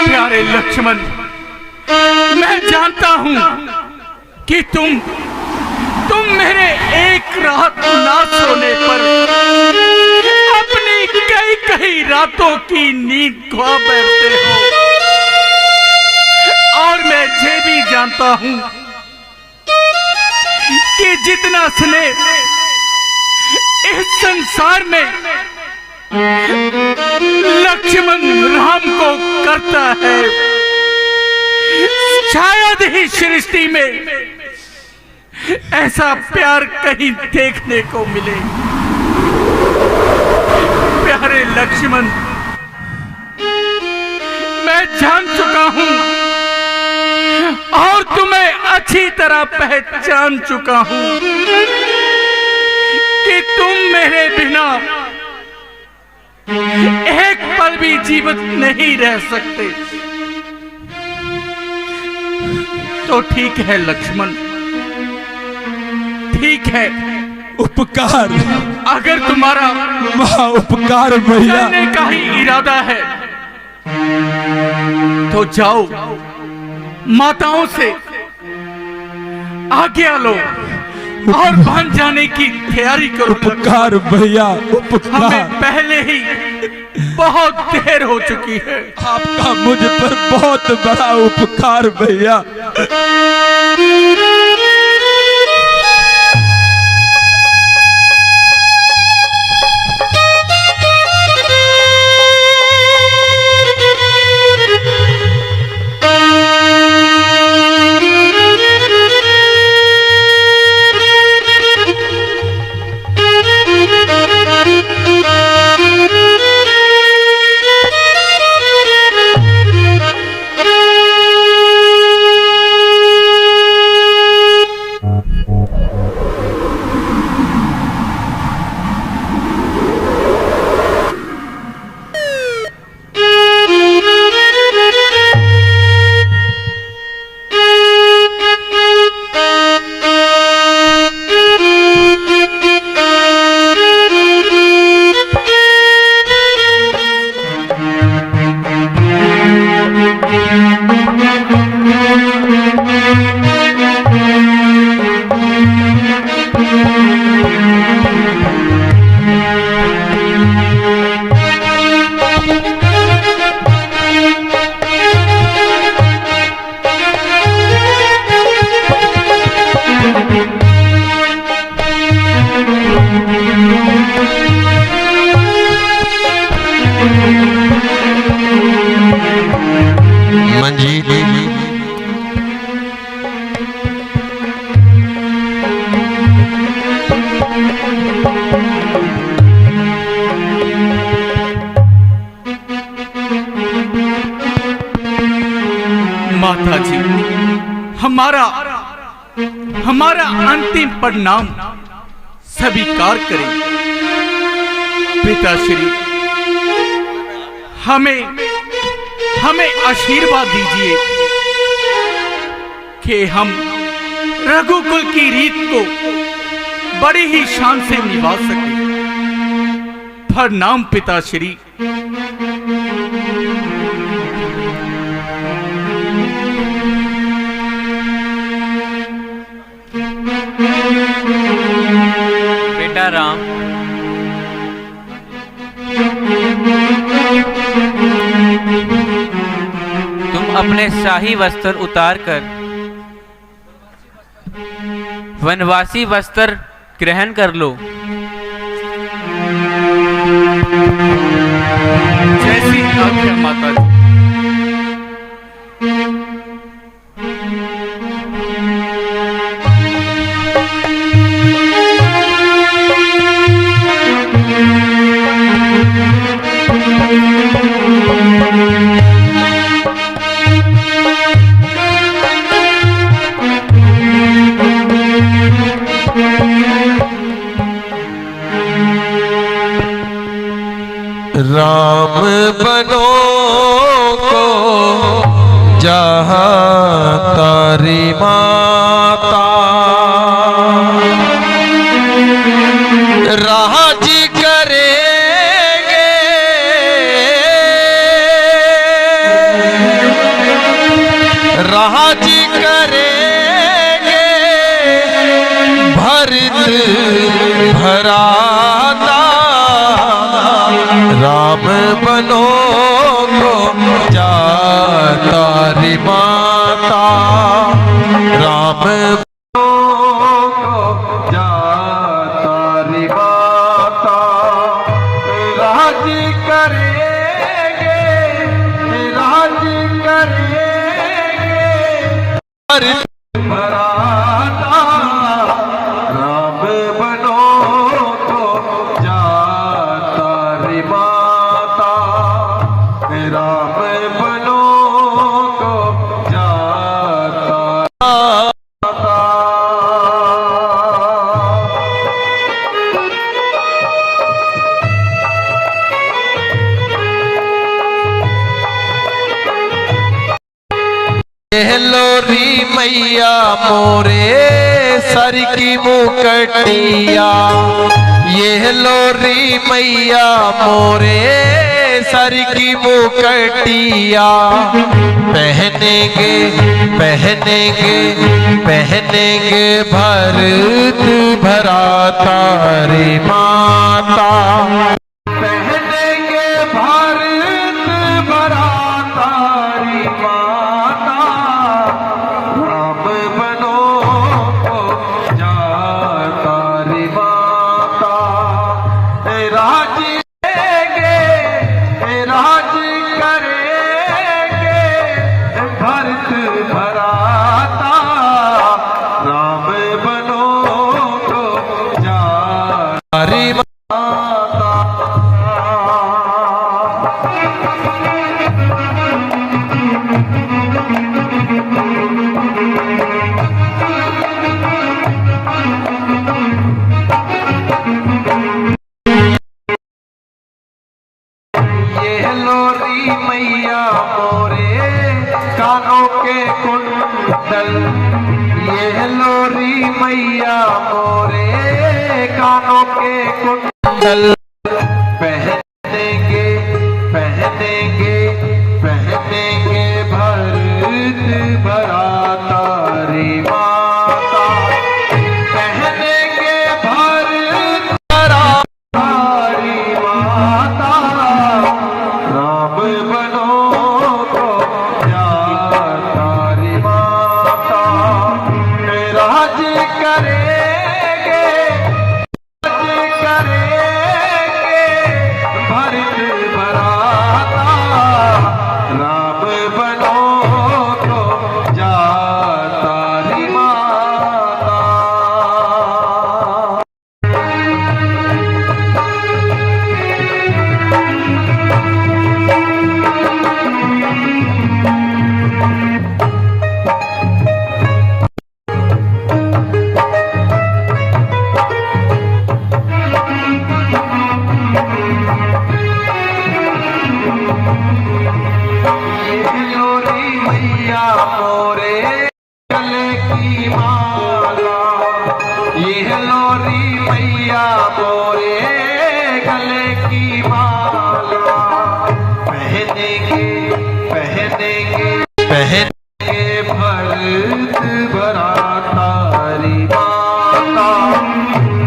प्यारे लक्ष्मण, मैं जानता हूं कि तुम मेरे एक रात ना सोने पर अपनी कई रातों की नींद खा बैठते हो, और मैं ये भी जानता हूं कि जितना स्नेह इस संसार में लक्ष्मण राम को करता है, शायद ही सृष्टि में ऐसा प्यार कहीं देखने को मिले। प्यारे लक्ष्मण, मैं जान चुका हूं और तुम्हें अच्छी तरह पहचान चुका हूं कि तुम मेरे बिना एक पल भी जीवित नहीं रह सकते। तो ठीक है लक्ष्मण, ठीक है, उपकार, अगर तुम्हारा महा उपकार भैया। जाने का ही इरादा है तो जाओ, माताओं से आज्ञा लो और बन जाने की तैयारी करो। उपकार भैया, उपकार। हमें पहले ही बहुत देर हो चुकी है। आपका मुझ पर बहुत बड़ा उपकार भैया। माता जी, हमारा अंतिम परिणाम स्वीकार करें। पिताश्री, हमें आशीर्वाद दीजिए कि हम रघुकुल की रीत को बड़ी ही शान से निभा सके। प्रणाम पिताश्री। बेटा राम, तुम अपने शाही वस्त्र उतारकर वनवासी वस्त्र ग्रहण कर लो। जैसी आज्ञा माता जी। राम बनो को जहाँ तारी माता, राजी करेंगे राजी करेंगे भरत भराता। राम बनो को जाता रे माता, राम बनो को जाता रे माता। राजी करेंगे भरत भराता। राम बनो को जाता रे माता, राम बनो को जाता। लोरी मैया मोरे सर की मुकटिया, ये लोरी मैया मोरे सर की मुकटिया। पहनेंगे पहनेंगे पहनेंगे भरत भराता रे माता, पहनेंगे भारत भराता रे माता। राम बनो को जाता रे माता, राज करेंगे राज करेंगे भरत भराता। राम बनो को जाता रे माता। लोरी मैया मोरे कानों के कुंडल, ये लोरी मैया मोरे कानों के कुंडल। पहनेंगे पहनेंगे पहनेंगे भरत भराता रे माता, पहनेंगे भरत भराता रे माता। राम बनो को जाता रे माता, राज करेंगे राज करेंगे भरत भराता। राम बनो को जाता रे माता। लोरी मैया मोरे गले की माला, ये लोरी मैया मोरे गले की माला। पहनेंगे पहनेंगे पहनेंगे भरत भराता रे माता,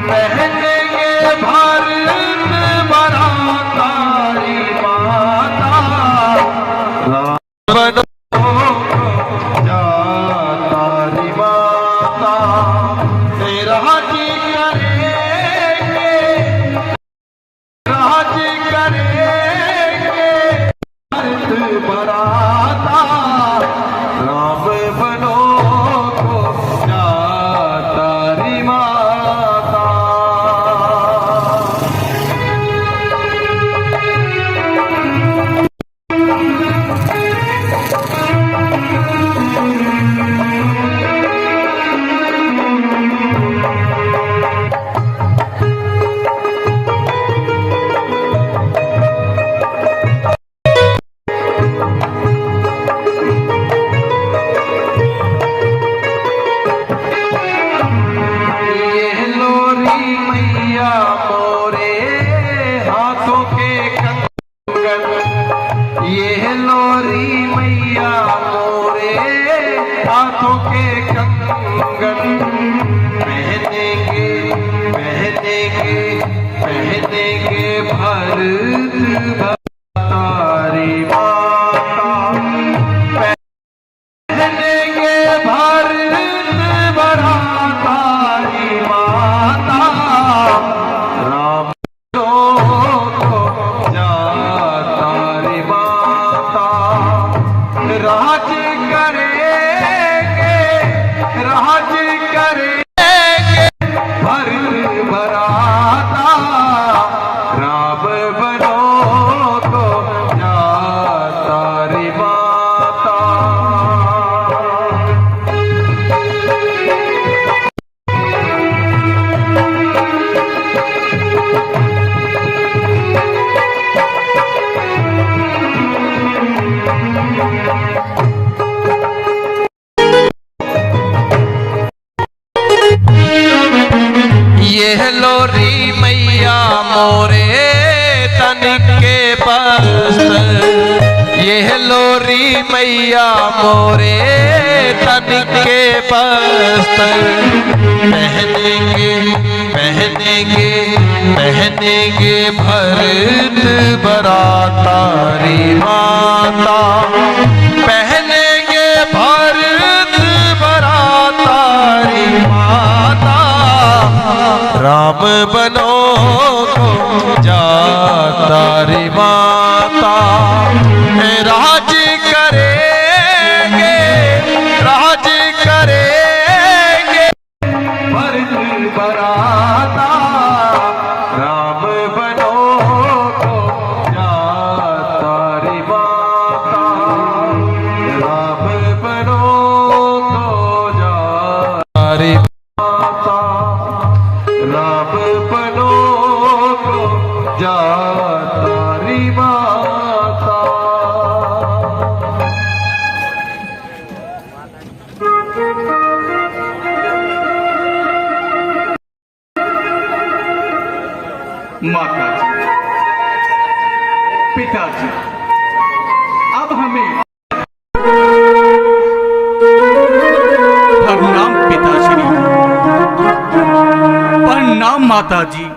पहनेंगे भरत भराता रे माता। बनो जाता रे माता, राज करेंगे राज करेंगे भरत भराता। राम बनो को जाता रे माता। मैया मोरे तन के बस्तर पहनेंगे पहनेंगे पहनेंगे भरत बरातारी माता पहनेंगे भरत बरातारी माता राम बनो को जातारी माता राज करेंगे राज करेंगे भरत बराता राम बनो को जातारी माता राम बनो को जातारी माता राम बनो को जातारी माता। माता जी, पिताजी, अब हमें प्रणाम पिताश्री, प्रणाम माता जी।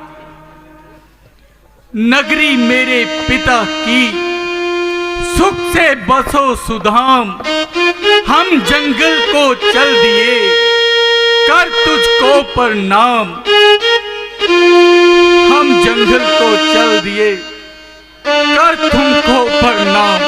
नगरी मेरे पिता की सुख से बसो सुधाम, हम जंगल को चल दिए कर तुझको प्रणाम, हम जंगल को चल दिए कर तुमको प्रणाम।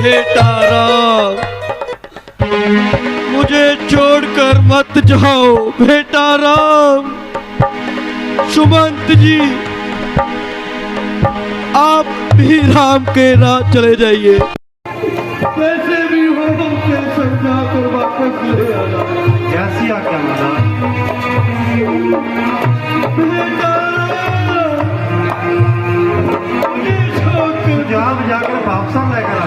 बेटा राम, मुझे छोड़कर मत जाओ बेटा राम। सुमंत जी, आप भी राम के राह चले जाइए। कैसे भी हो हमसे समझा कर वापस ले आना। जैसी आज्ञा महाराज। पंजाब जाकर वापस लेकर आ।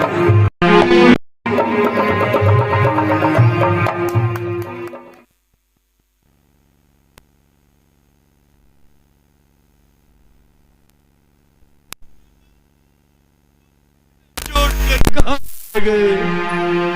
छोड़कर कहाँ गए?